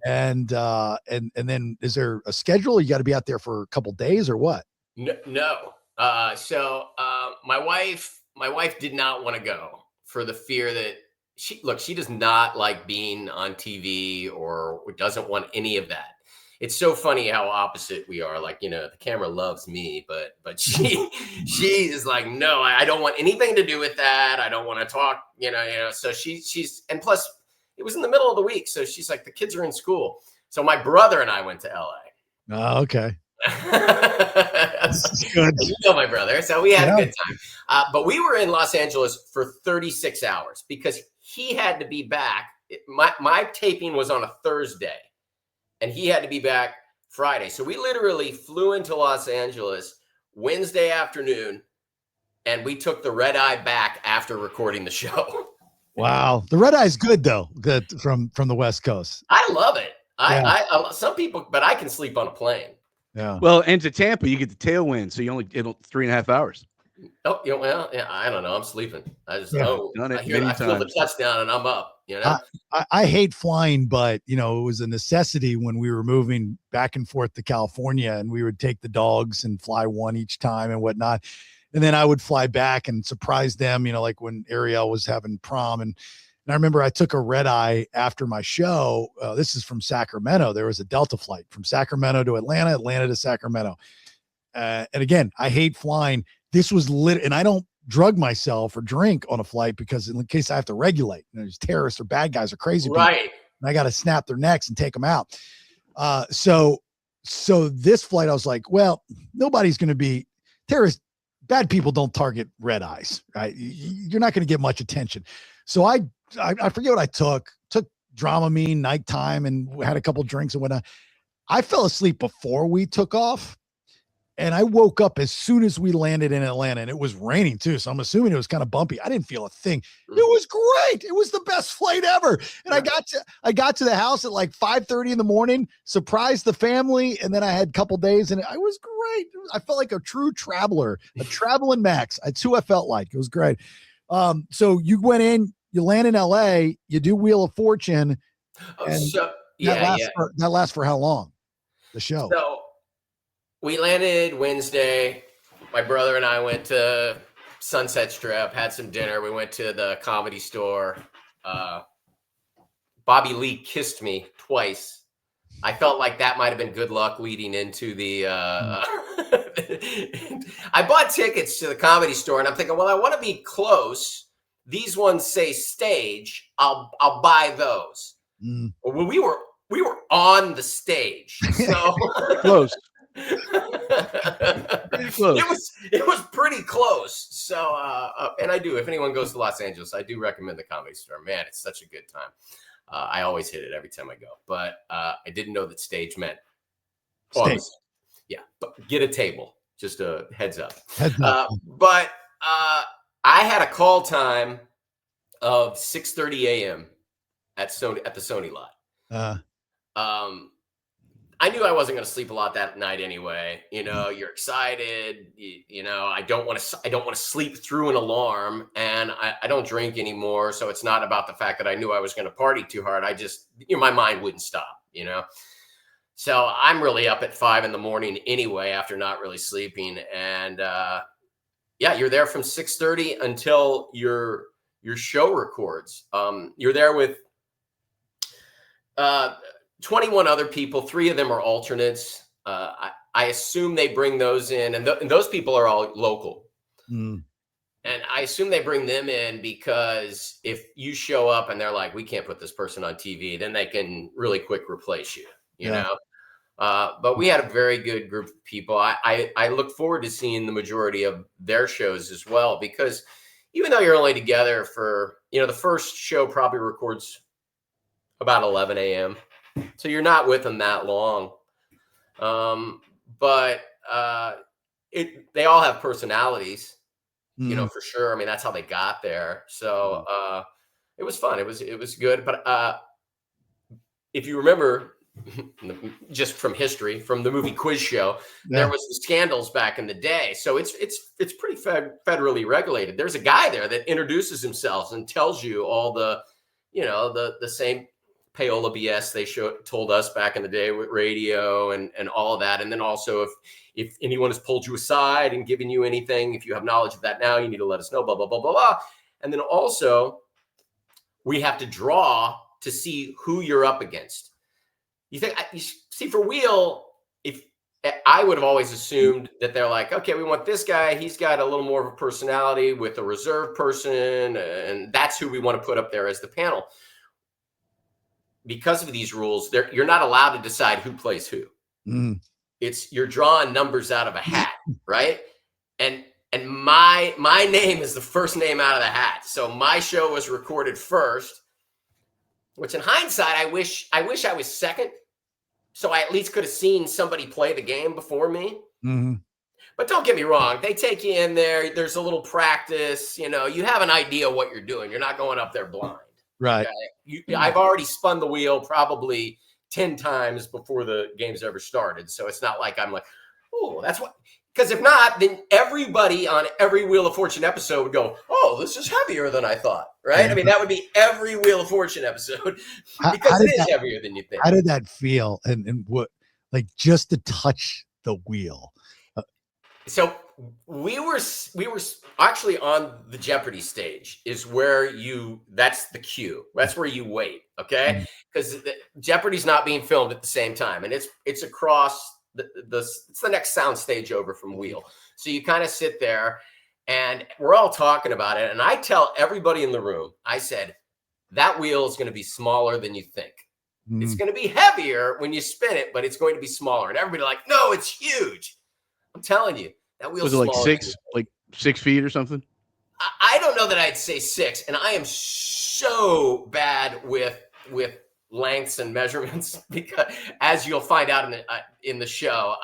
and then is there a schedule? You got to be out there for a couple days or what? No. So my wife did not want to go for the fear that she does not like being on TV or doesn't want any of that. It's so funny how opposite we are. Like, you know, the camera loves me, but she is like, no, I don't want anything to do with that. I don't want to talk, you know, so she's, and plus it was in the middle of the week. So she's like, the kids are in school. So my brother and I went to LA. Oh, okay. That's good. You know my brother. So we had a good time. But we were in Los Angeles for 36 hours because he had to be back. My taping was on a Thursday. And he had to be back Friday. So we literally flew into Los Angeles Wednesday afternoon, and we took the red eye back after recording the show. Wow. The red eye is good, though, from the West Coast. I love it. I some people, but I can sleep on a plane. Yeah. Well, and to Tampa, you get the tailwind, so it'll 3.5 hours. Oh, well, yeah, I don't know. I'm sleeping. I just done it I feel the touchdown and I'm up. You know, I hate flying, but you know, it was a necessity when we were moving back and forth to California, and we would take the dogs and fly one each time and whatnot. And then I would fly back and surprise them, you know, like when Ariel was having prom. And I remember I took a red eye after my show. This is from Sacramento. There was a Delta flight from Sacramento to Atlanta to Sacramento. And again, I hate flying. This was lit, and I don't drug myself or drink on a flight because in case I have to regulate, you know, there's terrorists or bad guys or crazy people, right? And I got to snap their necks and take them out. So this flight, I was like, well, nobody's going to be terrorists. Bad people don't target red eyes, right? You're not going to get much attention. So I forget what I took Dramamine nighttime and had a couple drinks and whatnot. I fell asleep before we took off. And I woke up as soon as we landed in Atlanta, and it was raining too. So I'm assuming it was kind of bumpy. I didn't feel a thing. It was great. It was the best flight ever. And I got to the house at like 5:30 in the morning, surprised the family. And then I had a couple days and I was great. I felt like a true traveler, a traveling Max. That's who I felt like. It was great. So you went in, you land in LA, you do Wheel of Fortune. And that lasts for how long? The show. So we landed Wednesday. My brother and I went to Sunset Strip, had some dinner. We went to the Comedy Store. Bobby Lee kissed me twice. I felt like that might have been good luck leading into the I bought tickets to the Comedy Store, and I'm thinking, well, I want to be close. These ones say stage. I'll buy those. Well, we were on the stage, so close. Pretty close. It was pretty close. So, and I do. If anyone goes to Los Angeles, I do recommend the Comedy Store. Man, it's such a good time. I always hit it every time I go. But I didn't know that stage meant stage. Yeah, but get a table. Just a heads up. But I had a call time of 6:30 a.m. at the Sony lot. I knew I wasn't going to sleep a lot that night anyway. You know, you're excited. You know, I don't want to sleep through an alarm, and I don't drink anymore. So it's not about the fact that I knew I was going to party too hard. I just, my mind wouldn't stop, So I'm really up at 5 a.m. anyway, after not really sleeping. And you're there from 6:30 until your show records. You're there with 21 other people. 3 of them are alternates. I assume they bring those in, and those people are all local. And I assume they bring them in because if you show up and they're like, we can't put this person on TV, then they can really quick replace you, you know? But we had a very good group of people. I look forward to seeing the majority of their shows as well, because even though you're only together for, the first show probably records about 11 a.m. So you're not with them that long. But they all have personalities, for sure. I mean, that's how they got there. So it was fun. It was good. But if you remember, just from history, from the movie Quiz Show, there was the scandals back in the day. So it's pretty federally regulated. There's a guy there that introduces himself and tells you all the, the same payola BS they told us back in the day with radio and all of that. And then also if anyone has pulled you aside and given you anything, if you have knowledge of that now, you need to let us know, blah, blah, blah, blah, blah. And then also we have to draw to see who you're up against. You see, for Wheel, if I would have always assumed that they're like, okay, we want this guy. He's got a little more of a personality with a reserved person, and that's who we want to put up there as the panel. Because of these rules, you're not allowed to decide who plays who. You're drawing numbers out of a hat, right? And my name is the first name out of the hat. So my show was recorded first. Which in hindsight, I wish I was second, so I at least could have seen somebody play the game before me. But don't get me wrong, they take you in there. There's a little practice. You have an idea what you're doing. You're not going up there blind. Right. Okay? I've already spun the wheel probably 10 times before the game's ever started. So it's not like I'm like, oh, that's what. Because if not, then everybody on every Wheel of Fortune episode would go, oh, this is heavier than I thought, right? I mean, that would be every Wheel of Fortune episode because it is heavier than you think. How did that feel? And what, like, just to touch the wheel? So we were actually on the Jeopardy stage is where that's the cue. That's where you wait, okay? Because Jeopardy's not being filmed at the same time. And it's across it's the next sound stage over from Wheel. So you kind of sit there and we're all talking about it. And I tell everybody in the room, I said, that wheel is going to be smaller than you think. It's going to be heavier when you spin it, but it's going to be smaller. And everybody like, no, it's huge. I'm telling you, that wheel was it like 6 feet or something? I don't know that I'd say 6. And I am so bad with lengths and measurements because, as you'll find out in the show,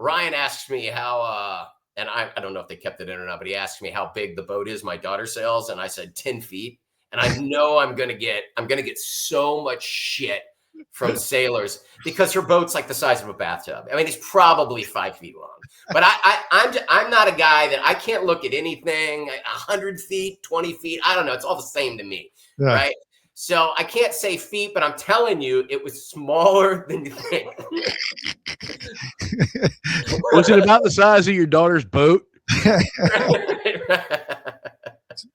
Ryan asks me how, and I don't know if they kept it in or not, but he asked me how big the boat is my daughter sails, and I said 10 feet. And I know I'm gonna get so much shit from sailors because her boat's like the size of a bathtub. I mean, it's probably 5 feet long. But I'm not a guy that I can't look at anything 100 feet, 20 feet. I don't know. It's all the same to me, right? So I can't say feet, but I'm telling you, it was smaller than you think. Was it about the size of your daughter's boat?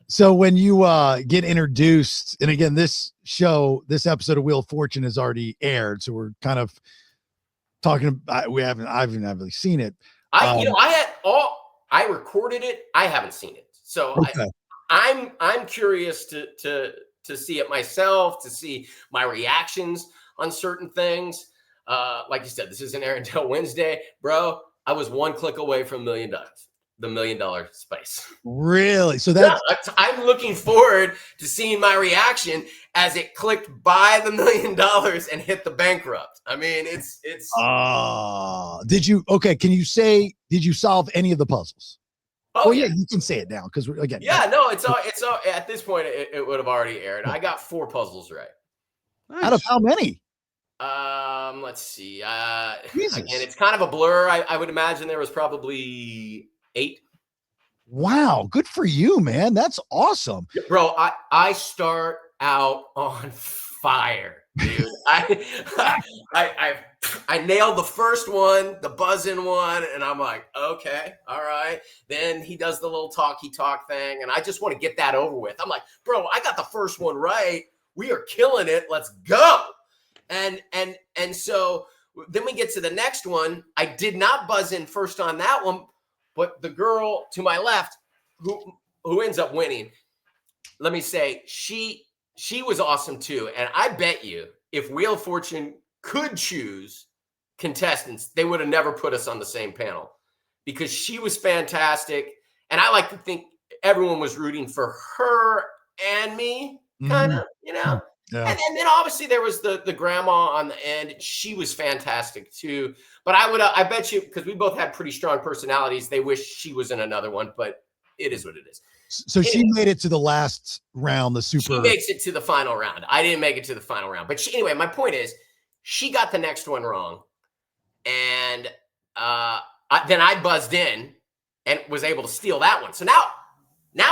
So when you get introduced, and again, this episode of Wheel of Fortune has already aired, so we're kind of talking about, I haven't really seen it. I recorded it. I haven't seen it, so okay. I'm curious to see it myself, to see my reactions on certain things. Like you said, this isn't airing until Wednesday, bro. I was one click away from $1 million. The $1 million space. Really? So that's I'm looking forward to seeing my reaction as it clicked by the $1 million and hit the bankrupt. I mean, it's can you say, did you solve any of the puzzles? Oh yeah, you can say it now because again. Yeah, no, it's all at this point it would have already aired. I got 4 puzzles right. Nice. Out of how many? Let's see. Again, it's kind of a blur. I would imagine there was probably 8. Wow, good for you, man. That's awesome. Bro, I start out on fire, dude. I nailed the first one, the buzzing one, and I'm like, okay, all right. Then he does the little talky talk thing, and I just want to get that over with. I'm like, bro, I got the first one right. We are killing it. Let's go. And so then we get to the next one. I did not buzz in first on that one. But the girl to my left, who ends up winning, let me say, she was awesome too. And I bet you, if Wheel of Fortune could choose contestants, they would have never put us on the same panel because she was fantastic. And I like to think everyone was rooting for her and me, kind of, you know. Yeah. And then obviously there was the grandma on the end. She was fantastic too. But I bet you, because we both had pretty strong personalities, they wish she was in another one, but it is what it is. So she made it to the last round, She makes it to the final round. I didn't make it to the final round. But anyway, my point is, she got the next one wrong. And then I buzzed in and was able to steal that one. So now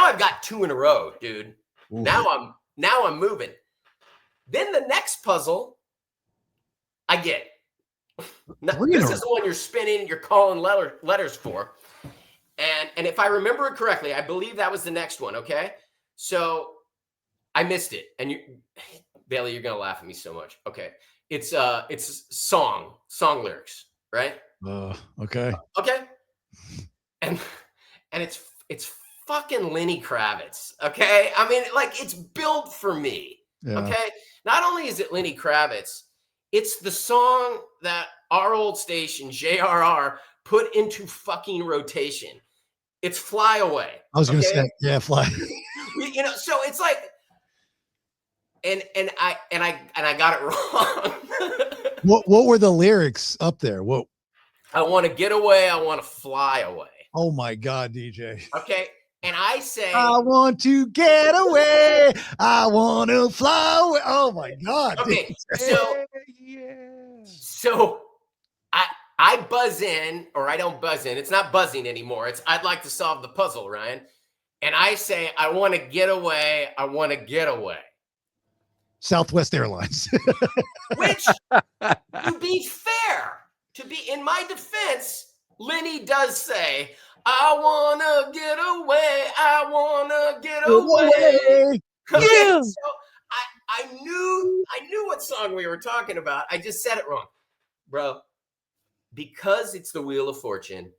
I've got 2 in a row, dude. Ooh. Now I'm moving. Then the next puzzle, I get. Now, this is the one you're spinning, you're calling letters for. And if I remember it correctly, I believe that was the next one, okay? So I missed it. And Bailey, you're going to laugh at me so much. Okay. It's song lyrics, right? Okay. Okay. And it's fucking Lenny Kravitz, okay? I mean, like, it's built for me. Yeah. Okay. Not only is it Lenny Kravitz, it's the song that our old station, JRR, put into fucking rotation. It's Fly Away. I was going to say, yeah, Fly. So it's like, and I got it wrong. What were the lyrics up there? What? I want to get away. I want to fly away. Oh my God, DJ. Okay. And I say, I want to get away. I want to fly away. Oh my God. Okay. So I buzz in, or I don't buzz in. It's not buzzing anymore. It's, I'd like to solve the puzzle, Ryan. And I say, I want to get away. I want to get away. Southwest Airlines. Which, to be fair, in my defense, Lenny does say, I wanna get away. I wanna get away. Yeah. So I knew what song we were talking about. I just said it wrong, bro. Because it's the Wheel of Fortune,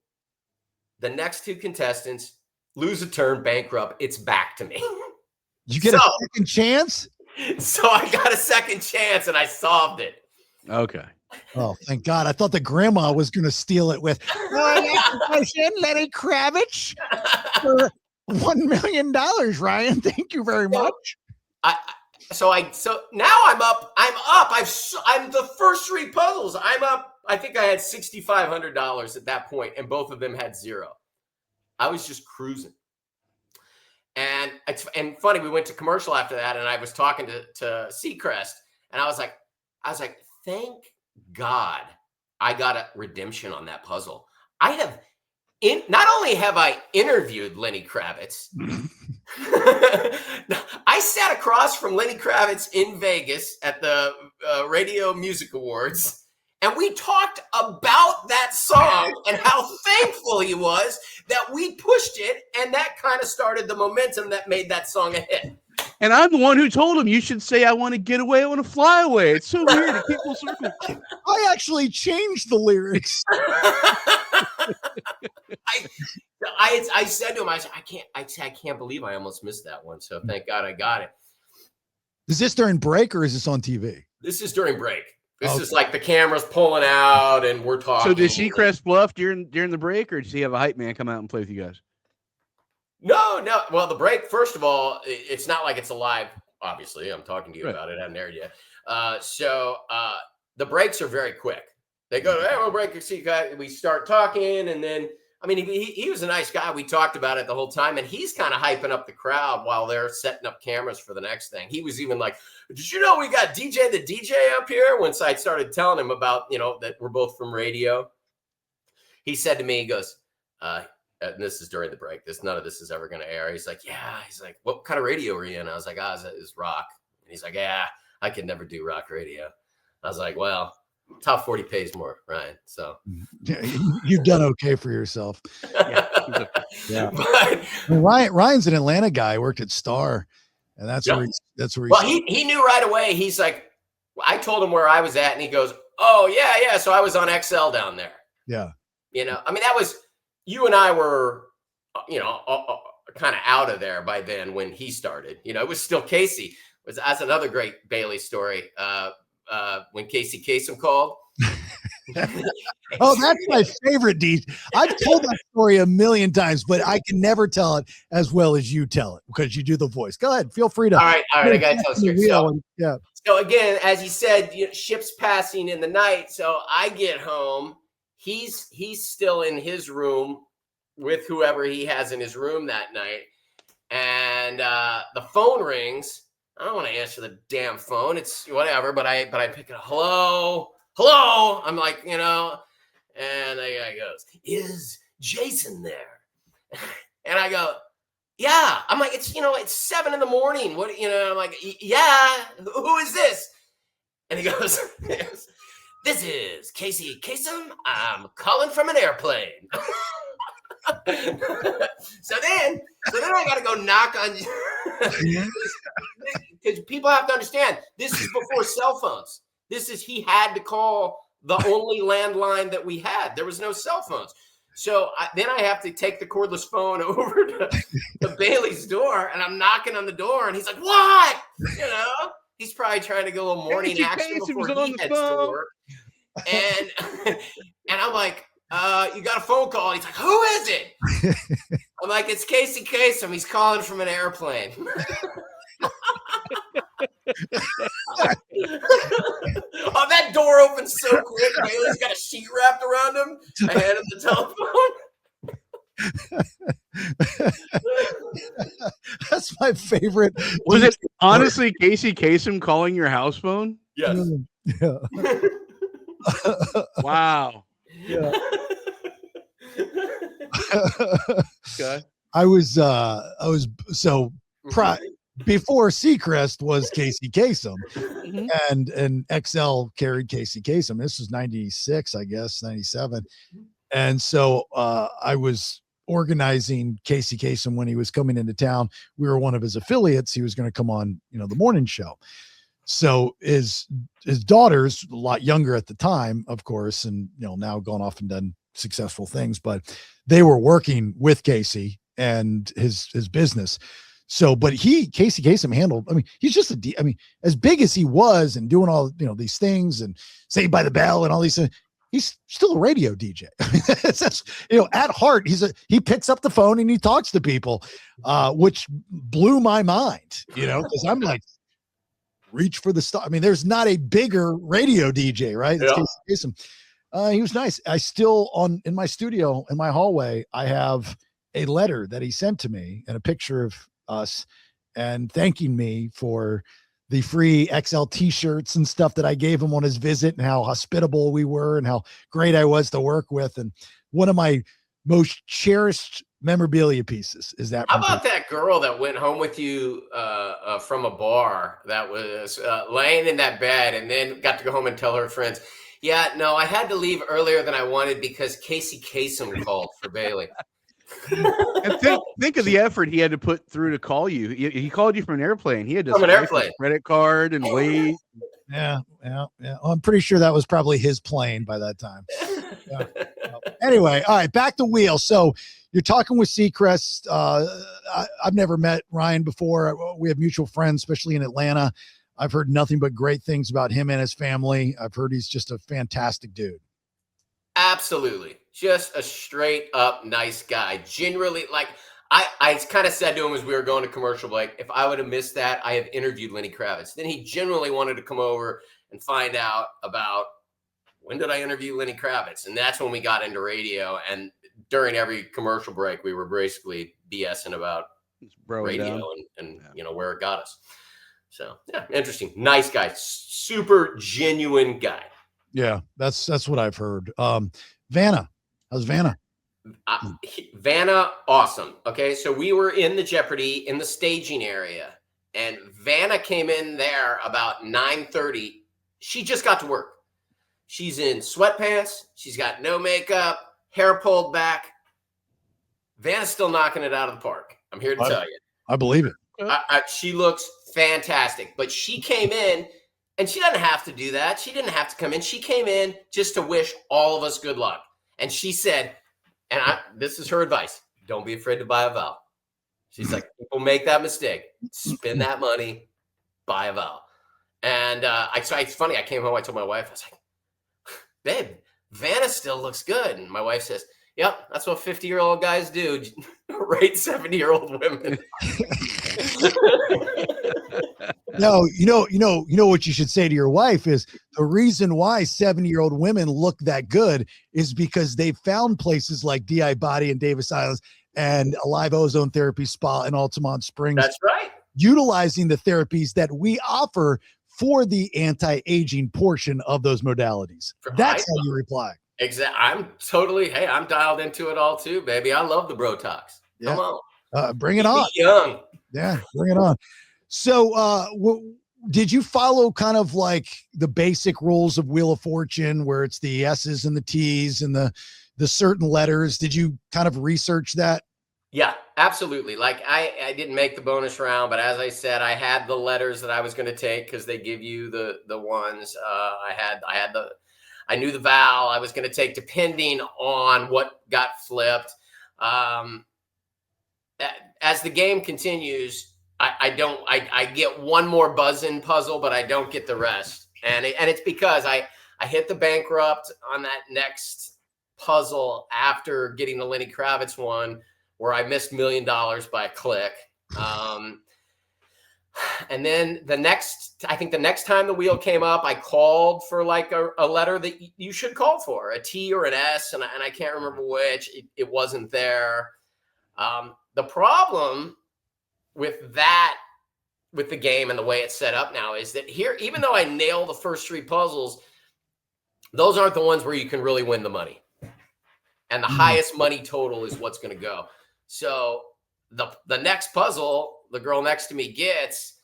the next 2 contestants lose a turn, bankrupt. It's back to me. You get a second chance? So I got a second chance and I solved it. Okay. Oh, thank God. I thought the grandma was going to steal it with Lenny Kravitz for $1 million, Ryan. Thank you very much. So now I'm up. I'm the first 3 puzzles. I'm up I think I had $6,500 at that point, and both of them had zero. I was just cruising. And funny, we went to commercial after that, and I was talking to Seacrest, and I was like, thank God I got a redemption on that puzzle. Not only have I interviewed Lenny Kravitz, I sat across from Lenny Kravitz in Vegas at the Radio Music Awards, and we talked about that song and how thankful he was that we pushed it, and that kind of started the momentum that made that song a hit. And I'm the one who told him, you should say, I want to get away, I want to fly away. It's so weird to keep full circle. I actually changed the lyrics. I said to him, I can't believe I almost missed that one. So thank God I got it. Is this during break or is this on TV? This is during break. This is like the camera's pulling out and we're talking. So did Seacrest bluff during the break, or did he have a hype man come out and play with you guys? No. Well, the break, first of all, it's not like it's a live, obviously. I'm talking to you about it. I haven't aired yet. So the breaks are very quick. They go, hey, we'll break. We start talking, and then, I mean, he was a nice guy. We talked about it the whole time, and he's kind of hyping up the crowd while they're setting up cameras for the next thing. He was even like, did you know we got DJ the DJ up here? Once I started telling him about, that we're both from radio, he said to me, he goes, and this is during the break, none of this is ever going to air. He's like, yeah. He's like, what kind of radio are you in? I was like, it's rock. And he's like, yeah, I could never do rock radio. I was like, well, top 40 pays more, Ryan. So you've done okay for yourself. Yeah. But Ryan's an Atlanta guy. Worked at Star, and that's where he knew right away. He's like, I told him where I was at, and he goes, oh yeah. So I was on XL down there. Yeah. I mean, that was, you and I were, kind of out of there by then when he started. It was still Casey. That's another great Bailey story. When Casey Kasem called. Oh, that's my favorite, D. I've told that story a million times, but I can never tell it as well as you tell it because you do the voice. Go ahead. Feel free to. All right. I got to tell you. Yeah. So again, as he said, ships passing in the night. So I get home. He's still in his room with whoever he has in his room that night. And the phone rings. I don't want to answer the damn phone. It's whatever, but I pick it up. Hello. I'm like, and the guy goes, is Jason there? And I go, yeah. I'm like, it's 7 a.m. What, I'm like, yeah. Who is this? And he goes, this is Casey Kasem. I'm calling from an airplane. So then I got to go knock on, because people have to understand, this is before cell phones. He had to call the only landline that we had. There was no cell phones. So then I have to take the cordless phone over to Bailey's door, and I'm knocking on the door, and he's like, what? He's probably trying to get a little morning action before he heads to work. And I'm like, you got a phone call. He's like, who is it? I'm like, it's Casey Kasem. He's calling from an airplane. Oh, that door opens so quick. Bailey's got a sheet wrapped around him. I hand him the telephone. That's my favorite. Was it honestly Casey Kasem calling your house phone? Yes. Yeah. Wow. Yeah. Okay. I was so before Seacrest was Casey Kasem, and XL carried Casey Kasem. This was 96, I guess, 97. And so I was organizing Casey Kasem when he was coming into town. We were one of his affiliates. He was going to come on, the morning show. So his daughter's a lot younger at the time, of course, and now gone off and done successful things, but they were working with Casey and his business. So, but Casey Kasem handled, he's just as big as he was and doing all, these things and Saved by the Bell and all these things, he's still a radio DJ. At heart, he picks up the phone and he talks to people, which blew my mind, because I'm like, reach for the star. There's not a bigger radio DJ, right? It's Casey Kasem. He was nice. I still in my studio, in my hallway, I have a letter that he sent to me and a picture of us and thanking me for the free XL t-shirts and stuff that I gave him on his visit and how hospitable we were and how great I was to work with. And one of my most cherished memorabilia pieces is that. How about that girl that went home with you from a bar that was laying in that bed and then got to go home and tell her friends, yeah, no, I had to leave earlier than I wanted because Casey Kasem called for Bailey. And think of the effort he had to put through to call you. He called you from an airplane. He had to From an swipe airplane. his credit card and wait. Yeah. Well, I'm pretty sure that was probably his plane by that time. Yeah. Anyway, all right, back to Wheel. So you're talking with Seacrest. I've never met Ryan before. We have mutual friends, especially in Atlanta. I've heard nothing but great things about him and his family. I've heard he's just a fantastic dude. Absolutely. Just a straight up nice guy. Generally, like I kind of said to him as we were going to commercial break, if I would have missed that, I have interviewed Lenny Kravitz. Then he generally wanted to come over and find out about when did I interview Lenny Kravitz? And that's when we got into radio. And during every commercial break, we were basically BSing about radio and you know, where it got us. So yeah, interesting. Nice guy. Super genuine guy. Yeah, that's what I've heard. Vanna, how's Vanna? Vanna, awesome. Okay, so we were in the Jeopardy in the staging area, and Vanna came in there about 9:30. She just got to work. She's in sweatpants. She's got no makeup, hair pulled back. Vanna's still knocking it out of the park. I'm here to tell you. I believe it. She looks fantastic, but she came in, and she doesn't have to do that. She didn't have to come in. She came in just to wish all of us good luck. And she said, and this is her advice, don't be afraid to buy a vowel. She's like, people make that mistake. Spend that money, buy a vowel. And it's funny. I came home, I told my wife, I was like, babe, Vanna still looks good. And my wife says, yep, that's what 50-year-old guys do. Rate 70-year-old women. No, you know what you should say to your wife is the reason why 70-year-old women look that good is because they've found places like DI Body and Davis Islands and a live ozone therapy spa in Altamont Springs. That's right. Utilizing the therapies that we offer for the anti-aging portion of those modalities. That's how you reply. Exactly. I'm dialed into it all too, baby. I love the Brotox. Yeah. Come on. Bring it on. Young. Yeah, bring it on. So did you follow kind of like the basic rules of Wheel of Fortune where it's the S's and the T's and the certain letters? Did you kind of research that? Yeah, absolutely. Like I didn't make the bonus round, but as I said, I had the letters that I was going to take because they give you the ones. I knew the vowel I was going to take depending on what got flipped. As the game continues, I get one more buzz-in puzzle, but I don't get the rest. And it's because I hit the bankrupt on that next puzzle after getting the Lenny Kravitz one where I missed $1 million by a click. And then the next time the wheel came up, I called for like a letter that you should call for, a T or an S, and I can't remember which. It wasn't there. The problem with the game and the way it's set up now is that here, even though I nail the first three puzzles, those aren't the ones where you can really win the money. And the highest money total is what's going to go. So the next puzzle, the girl next to me gets,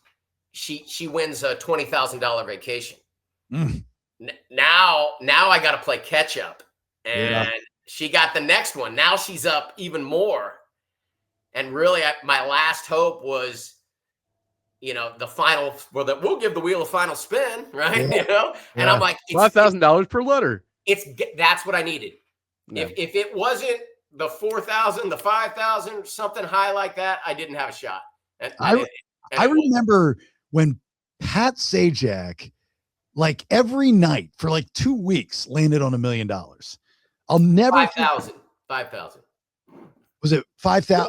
she wins a $20,000 vacation. Now I got to play catch up, and she got the next one. Now she's up even more. And really, my last hope was, the final. Well, that we'll give the wheel a final spin, right? Yeah. And I'm like, $5,000 per letter. That's what I needed. Yeah. If it wasn't the 4,000, the 5,000, something high like that, I didn't have a shot. I remember when Pat Sajak, like every night for like 2 weeks, landed on $1 million. I'll never 5,000. Was it 5,000?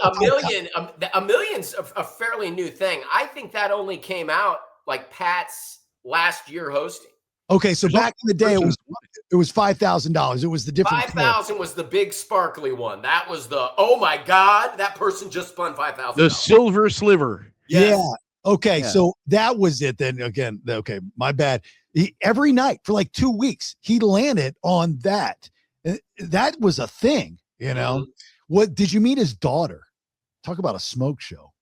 A million's a fairly new thing. I think that only came out like Pat's last year hosting. Okay, so back in the day, It was $5,000. It was the different. 5,000 was the big sparkly one. That was the, oh my God, that person just spun $5,000. The silver sliver. Yes. Yeah. Okay. Yeah. So that was it then. Again, okay, my bad. Every night for like 2 weeks, he landed on that. That was a thing, you know. What did you meet his daughter? Talk about a smoke show.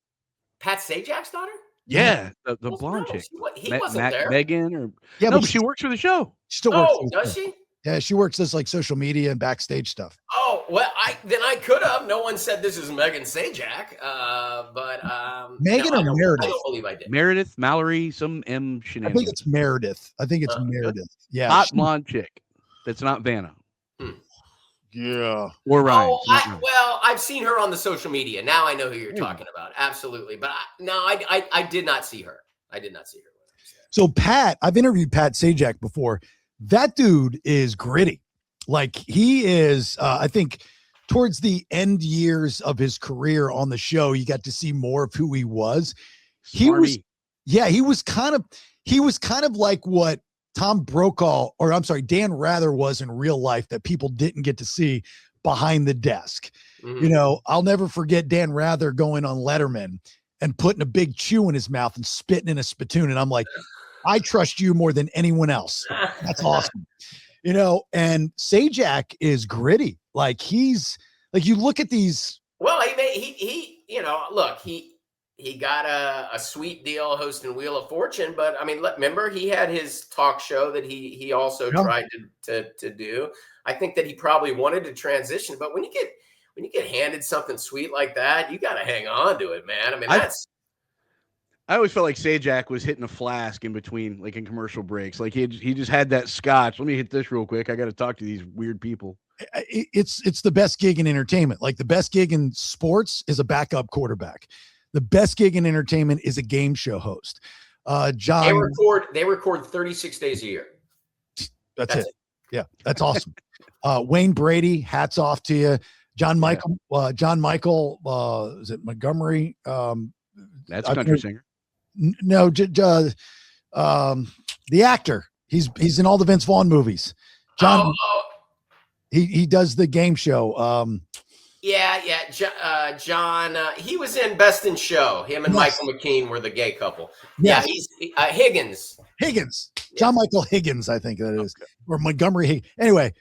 Pat Sajak's daughter? Yeah, the blonde chick. He wasn't there. Megan or yeah, no, but she works for the show. She still works. Oh, does she? Yeah, she works this like social media and backstage stuff. Oh, well, I could have. No one said this is Megan Sajak, but Megan or Meredith? I don't believe I did. Meredith, Mallory, some M shenanigans. I think it's Meredith. Meredith. Yeah, hot blonde chick. That's not Vanna. Yeah. Or Ryan. Well, I've seen her on the social media. Now I know who you're talking about. Absolutely, but I did not see her. I did not see her. So Pat, I've interviewed Pat Sajak before. That dude is gritty. Like he is, I think towards the end years of his career on the show, you got to see more of who he was. He was kind of like what Tom Brokaw, or I'm sorry, Dan Rather was in real life that people didn't get to see behind the desk. Mm-hmm. You know, I'll never forget Dan Rather going on Letterman and putting a big chew in his mouth and spitting in a spittoon. And I'm like, I trust you more than anyone else. That's awesome. You know, and Sajak is gritty. Like he's like, you look at these. Well, he you know, look, he got a sweet deal hosting Wheel of Fortune, but I mean, remember he had his talk show that he also tried to do. I think that he probably wanted to transition, but when you get handed something sweet like that, you got to hang on to it, man. I mean, I always felt like Sajak was hitting a flask in between, like in commercial breaks. Like he just had that scotch. Let me hit this real quick. I got to talk to these weird people. It's the best gig in entertainment. Like the best gig in sports is a backup quarterback. The best gig in entertainment is a game show host. John, they record 36 days a year. That's it. Yeah, that's awesome. Wayne Brady, hats off to you. John Michael, is it Montgomery? That's a country singer. No, the actor. He's in all the Vince Vaughn movies. John. He does the game show. John. He was in Best in Show. Him and Michael McKean were the gay couple. Yes. Yeah, he's Higgins. Higgins. John Michael Higgins, I think that is, or Montgomery. Anyway,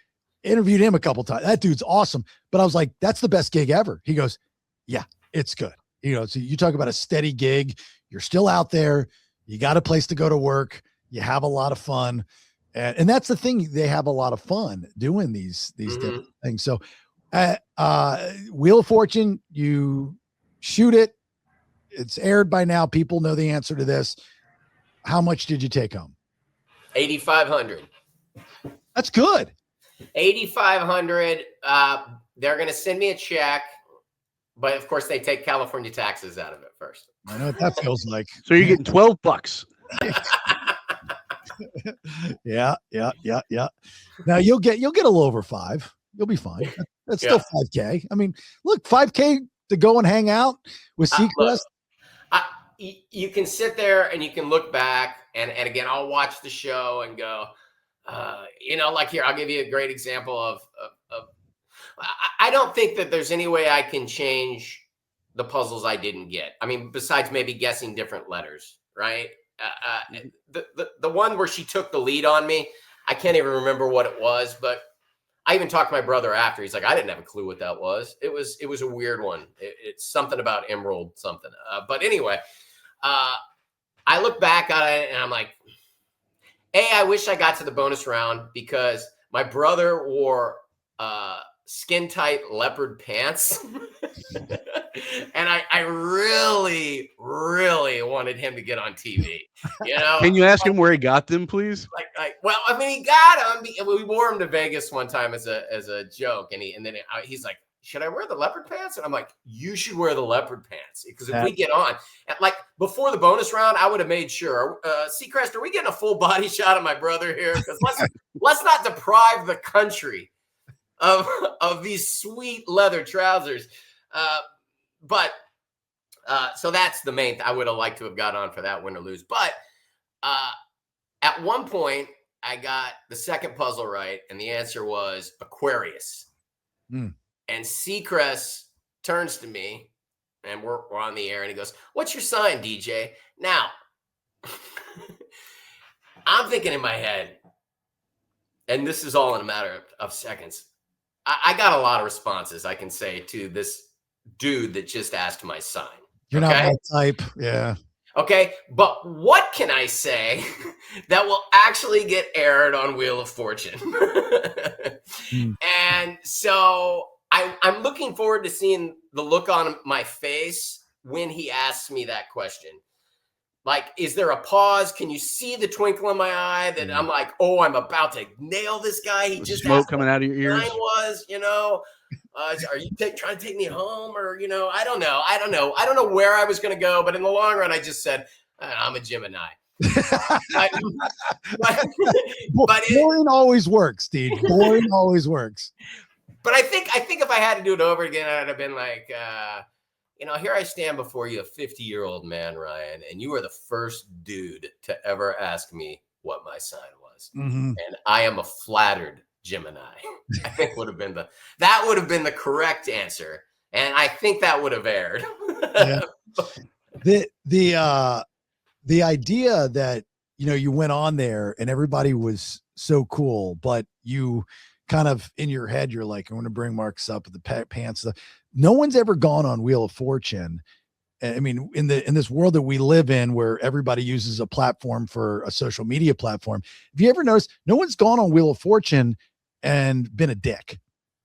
interviewed him a couple times. That dude's awesome. But I was like, that's the best gig ever. He goes, yeah, it's good. You know, so you talk about a steady gig. You're still out there. You got a place to go to work. You have a lot of fun. And that's the thing. They have a lot of fun doing these different things. So Wheel of Fortune, you shoot it. It's aired by now. People know the answer to this. How much did you take home? $8,500. That's good. $8,500. They're going to send me a check. But of course, they take California taxes out of it first. I know what that feels like. So you're getting $12. Yeah. Now you'll get a little over 5. You'll be fine. That's still $5K. I mean, look, $5K to go and hang out with Seacrest. You can sit there and you can look back, and again, I'll watch the show and go, like here, I'll give you a great example of. I don't think that there's any way I can change the puzzles I didn't get. I mean, besides maybe guessing different letters, right? The one where she took the lead on me, I can't even remember what it was, but I even talked to my brother after. He's like, I didn't have a clue what that was. It was a weird one. It's something about emerald something. But anyway, I look back at it and I'm like, I wish I got to the bonus round because my brother wore skin tight leopard pants. And I really, really wanted him to get on TV. You know? Can you ask him where he got them, please? Well, I mean, he got them. We wore them to Vegas one time as a joke, and he's like, "Should I wear the leopard pants?" And I'm like, "You should wear the leopard pants because if we get on, like before the bonus round, I would have made sure. Seacrest, are we getting a full body shot of my brother here? Because let's not deprive the country of these sweet leather trousers." So that's the main. I would have liked to have got on for that win or lose. But at one point, I got the second puzzle right, and the answer was Aquarius. Mm. And Seacrest turns to me, and we're on the air, and he goes, "What's your sign, DJ?" Now, I'm thinking in my head, and this is all in a matter of seconds. I got a lot of responses I can say to this dude that just asked my sign. You're not my type. Yeah. Okay. But what can I say that will actually get aired on Wheel of Fortune? And so I'm looking forward to seeing the look on my face when he asks me that question. Like, is there a pause? Can you see the twinkle in my eye that I'm like, oh, I'm about to nail this guy? He just smoke coming out of your ears. Was, are you trying to take me home, or I don't know. I don't know where I was going to go, but in the long run, I just said I'm a Gemini. but boring always works, Steve. Boring always works. But I think if I had to do it over again, I'd have been like, here I stand before you, a 50-year-old man, Ryan, and you are the first dude to ever ask me what my sign was. Mm-hmm. And I am a flattered Gemini. I think that would have been the correct answer. And I think that would have aired. Yeah. The idea that, you went on there and everybody was so cool, but you kind of in your head, you're like, I want to bring Marcus up with the pants stuff. No one's ever gone on Wheel of Fortune. I mean, in this world that we live in, where everybody uses a platform for a social media platform, have you ever noticed no one's gone on Wheel of Fortune and been a dick,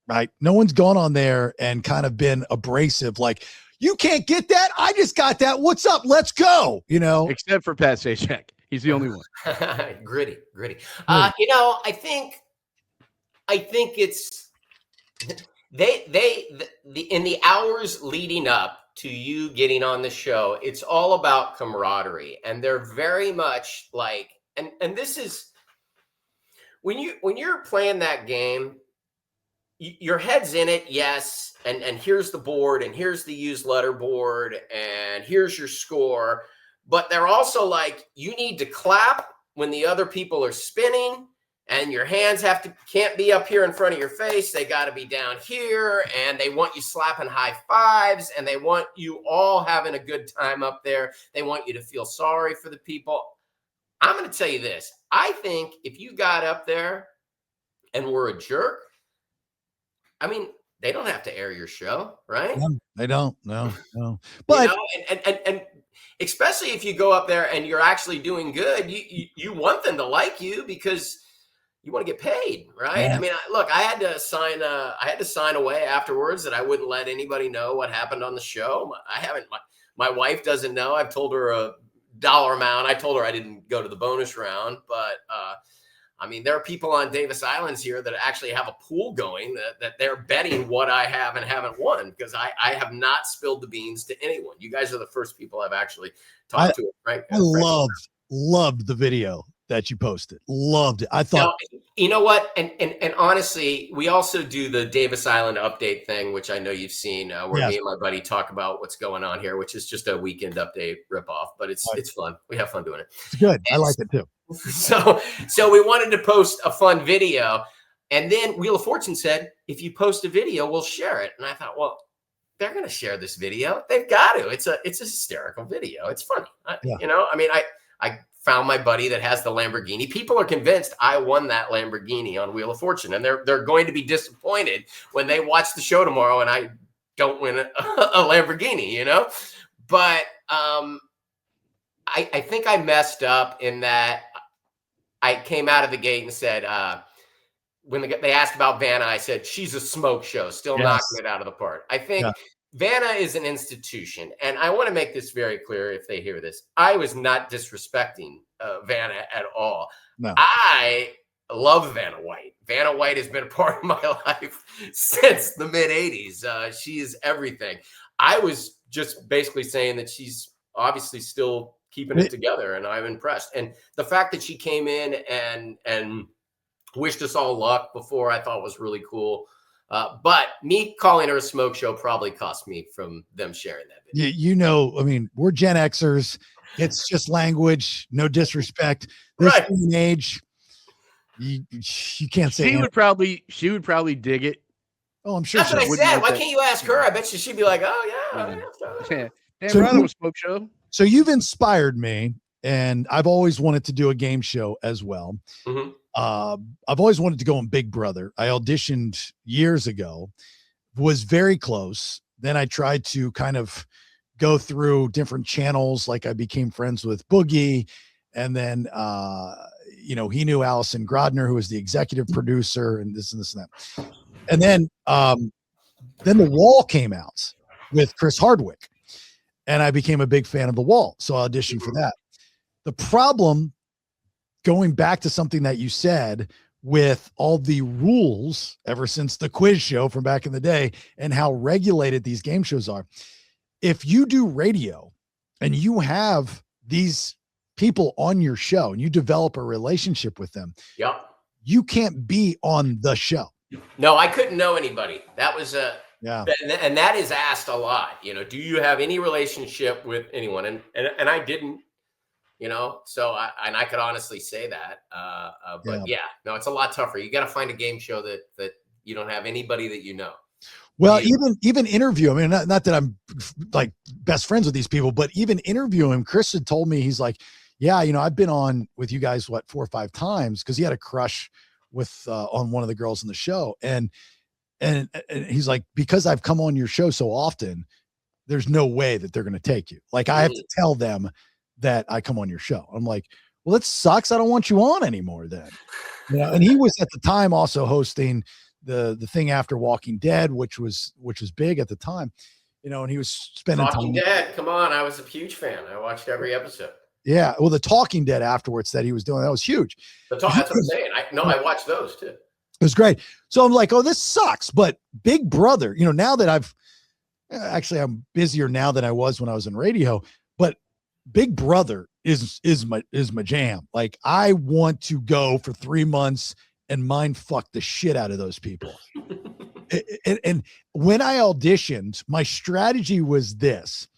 right? No one's gone on there and kind of been abrasive, like, you can't get that. I just got that. What's up? Let's go. Except for Pat Sajak. He's the only one. Gritty. I think it's in the hours leading up to you getting on the show, it's all about camaraderie, and they're very much like, and this is when you're playing that game, your head's in it, yes, and here's the board, and here's the used letter board, and here's your score, but they're also like, you need to clap when the other people are spinning, and your hands can't be up here in front of your face. They got to be down here, and they want you slapping high fives, and they want you all having a good time up there. They want you to feel sorry for the people. I'm going to tell you this. I think if you got up there and were a jerk, I mean, they don't have to air your show, right? No, they don't. No. But and especially if you go up there and you're actually doing good, you want them to like you because you want to get paid, right? Yeah. I mean, look, I had to sign away afterwards that I wouldn't let anybody know what happened on the show. My wife doesn't know. I've told her a dollar amount. I told her I didn't go to the bonus round, but I mean, there are people on Davis Islands here that actually have a pool going that they're betting what I have and haven't won, because I have not spilled the beans to anyone. You guys are the first people I've actually talked to. Right? I loved the video that you posted. Loved it. I thought, you know what? And honestly, we also do the Davis Island update thing, which I know you've seen, where me and my buddy talk about what's going on here, which is just a weekend update ripoff, but it's fun. We have fun doing it. It's good. I like it too. So we wanted to post a fun video, and then Wheel of Fortune said, if you post a video, we'll share it. And I thought, well, they're going to share this video. They've got to. It's a hysterical video. It's funny. I found my buddy that has the Lamborghini. People are convinced I won that Lamborghini on Wheel of Fortune, and they're going to be disappointed when they watch the show tomorrow and I don't win a Lamborghini, But I think I messed up in that I came out of the gate and said, when they asked about Vanna, I said, she's a smoke show, still knocking it out of the park. I think Vanna is an institution, and I want to make this very clear if they hear this. I was not disrespecting Vanna at all. No. I love Vanna White. Vanna White has been a part of my life since the mid-'80s. She is everything. I was just basically saying that she's obviously still keeping it together, and I'm impressed. And the fact that she came in and wished us all luck before, I thought was really cool. But me calling her a smoke show probably cost me from them sharing that video. I mean, we're Gen Xers. It's just language, no disrespect. This day and age, You can't say she would probably dig it. Oh, I'm sure. That's what I said. Why can't you ask her? I bet she'd be like, "Oh yeah. Damn So right, it was smoke show. So you've inspired me, and I've always wanted to do a game show as well. Mm-hmm. I've always wanted to go on Big Brother. I auditioned years ago, was very close. Then I tried to kind of go through different channels. Like I became friends with Boogie, and then he knew Allison Grodner, who was the executive producer, and this and this and that. And then The Wall came out with Chris Hardwick, and I became a big fan of The Wall. So I auditioned for that. The problem, going back to something that you said, with all the rules ever since the quiz show from back in the day and how regulated these game shows are. If you do radio and you have these people on your show and you develop a relationship with them, you can't be on the show. No, I couldn't know anybody. That was yeah. And that is asked a lot, do you have any relationship with anyone? And I didn't, so I could honestly say that. But no, it's a lot tougher. You got to find a game show that you don't have anybody that you know. Well, even interview. I mean, not that I'm like best friends with these people, but even interview him. Chris had told me, he's like, yeah, I've been on with you guys, 4 or 5 times. Cause he had a crush with, on one of the girls in the show. And he's like, because I've come on your show so often, there's no way that they're going to take you. Like I have to tell them that I come on your show. I'm like, well, that sucks. I don't want you on anymore then. And he was at the time also hosting the thing after Walking Dead, which was big at the time, and he was spending Walking Dead. Come on. I was a huge fan. I watched every episode. Yeah. Well, the Talking Dead afterwards that he was doing, that was huge. That's what I'm saying. I watched those too. It was great. So I'm like, oh, this sucks. But Big Brother, now that I'm busier now than I was when I was in radio, but Big Brother is my jam. Like I want to go for 3 months and mind fuck the shit out of those people. and when I auditioned, my strategy was this.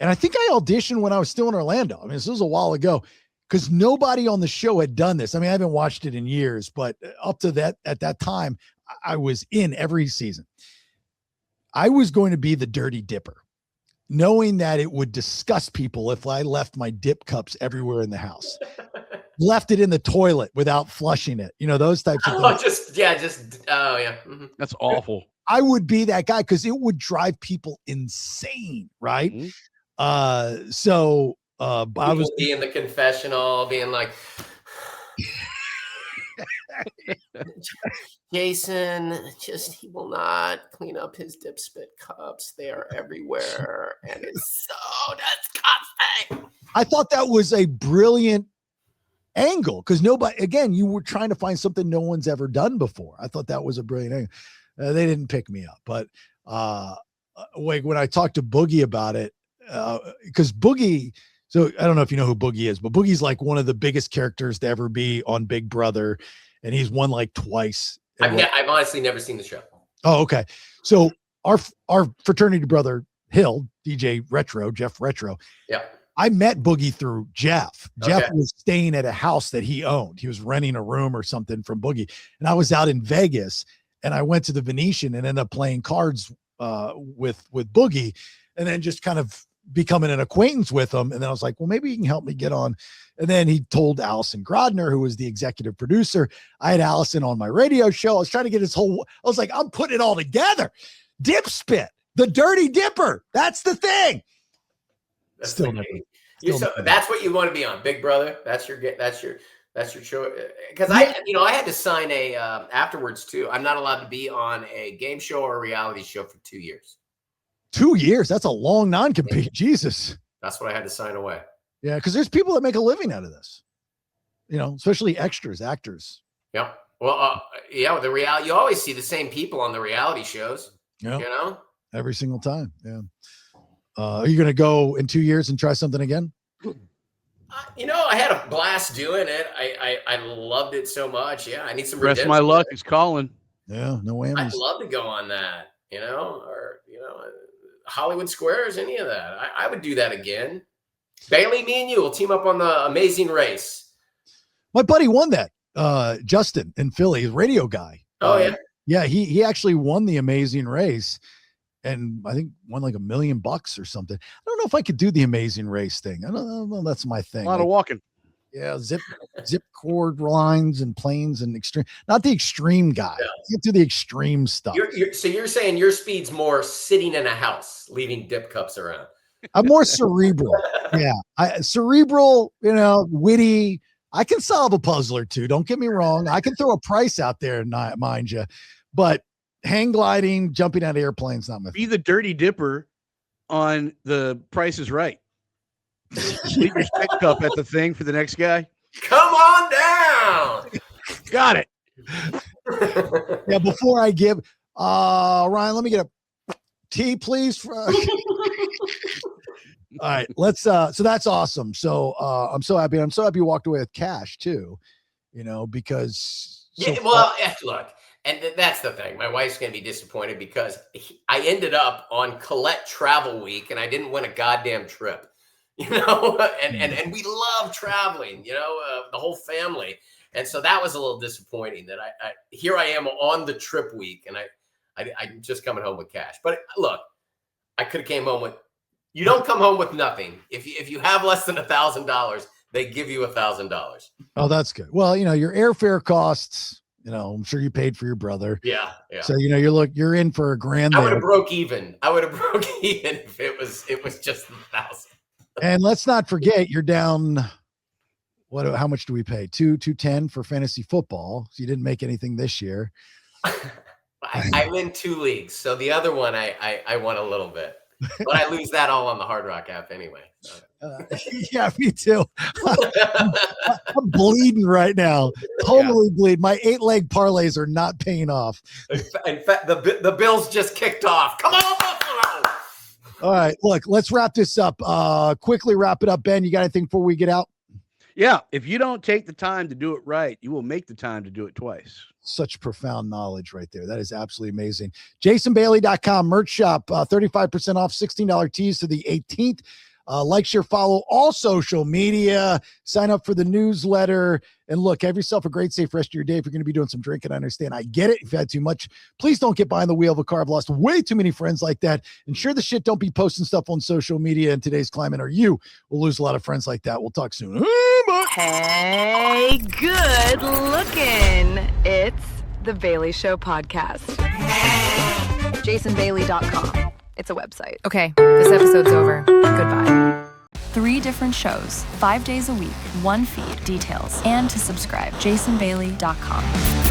And I think I auditioned when I was still in Orlando. I mean, this was a while ago because nobody on the show had done this. I mean, I haven't watched it in years, but up to that, at that time, I was in every season. I was going to be the dirty dipper, knowing that it would disgust people if I left my dip cups everywhere in the house, left it in the toilet without flushing it, those types of things. Mm-hmm. That's awful. I would be that guy because it would drive people insane. Right. Mm-hmm. I was be in the confessional being like, Jason, he will not clean up his dip spit cups. They are everywhere. And it's so disgusting. I thought that was a brilliant angle because you were trying to find something no one's ever done before. I thought that was a brilliant angle. They didn't pick me up, but when I talked to Boogie about it, because Boogie, so I don't know if you know who Boogie is, but Boogie's like one of the biggest characters to ever be on Big Brother, and he's won like twice. I've honestly never seen the show. Oh, okay. So our fraternity brother Hill, DJ Retro, Jeff Retro. Yeah. I met Boogie through Jeff. Okay. Jeff was staying at a house that he owned. He was renting a room or something from Boogie, and I was out in Vegas, and I went to the Venetian and ended up playing cards with Boogie, and then just kind of becoming an acquaintance with him. And then I was like, well, maybe he can help me get on. And then he told Allison Grodner, who was the executive producer. I had Allison on my radio show. I was trying to get I was like, I'm putting it all together. Dip spit, the dirty dipper. That's the thing. That's that's what you want to be on, Big Brother. That's your show. Because I had to sign a afterwards too. I'm not allowed to be on a game show or a reality show for 2 years. 2 years. That's a long non-compete. Jesus. That's what I had to sign away. Yeah. Because there's people that make a living out of this, especially extras, actors. Yeah. Well, the reality, you always see the same people on the reality shows, every single time. Yeah. Are you going to go in 2 years and try something again? I had a blast doing it. I loved it so much. Yeah. I need some rest of my luck is calling. Yeah. No whammies. I'd love to go on that, Hollywood Squares, any of that. I would do that again. Bailey, me and you will team up on the Amazing Race. My buddy won that. Justin in Philly, radio guy. Oh yeah. Yeah, he actually won the Amazing Race, and I think won like $1 million or something. I don't know if I could do the Amazing Race thing. I don't know. That's my thing. A lot of walking. Yeah, zip cord lines and planes and extreme. Not the extreme guy. Yeah. Get to the extreme stuff. So you're saying your speed's more sitting in a house, leaving dip cups around. I'm more cerebral. Yeah, cerebral. Witty. I can solve a puzzle or two. Don't get me wrong. I can throw a price out there, mind you, but hang gliding, jumping out of airplanes, not my thing. Be the dirty dipper on The Price is Right. Leave your stick cup at the thing for the next guy. Come on down. Got it. Yeah, before I give Ryan, let me get a tea, please. All right, let's so that's awesome. So I'm so happy. I'm so happy you walked away with cash too, because look, and that's the thing. My wife's gonna be disappointed because I ended up on Colette Travel Week and I didn't win a goddamn trip. And we love traveling, the whole family. And so that was a little disappointing that I here I am on the trip week and I'm just coming home with cash. But look, I could have came home with, you don't come home with nothing. If you have less than $1,000, they give you $1,000. Oh, that's good. Well, your airfare costs, I'm sure you paid for your brother. Yeah. So, you're in for $1,000. I would have broke even. If it was just 1,000. And let's not forget, you're down. How much do we pay? $210 for fantasy football. So you didn't make anything this year. I win 2 leagues. So the other one, I won a little bit, but I lose that all on the Hard Rock app anyway. Yeah, me too. I'm bleeding right now. Totally bleed. My 8-leg parlays are not paying off. In fact, the Bills just kicked off. Come on, Buffalo! All right, look, let's wrap this up. Quickly wrap it up. Ben, you got anything before we get out? Yeah, if you don't take the time to do it right, you will make the time to do it twice. Such profound knowledge right there. That is absolutely amazing. JasonBailey.com merch shop, 35% off, $16 tees to the 18th. Like, share, follow all social media, sign up for the newsletter, and look, have yourself a great, safe rest of your day. If you're going to be doing some drinking, I understand. I get it. If you've had too much, please don't get behind the wheel of a car. I've lost way too many friends like that. Ensure the shit don't be posting stuff on social media in today's climate, or you will lose a lot of friends like that. We'll talk soon. Hey, good looking. It's the Bailey Show podcast. JasonBailey.com. It's a website. Okay, this episode's over. Goodbye. 3 different shows, 5 days a week, 1 feed, details, and to subscribe, JasonBailey.com.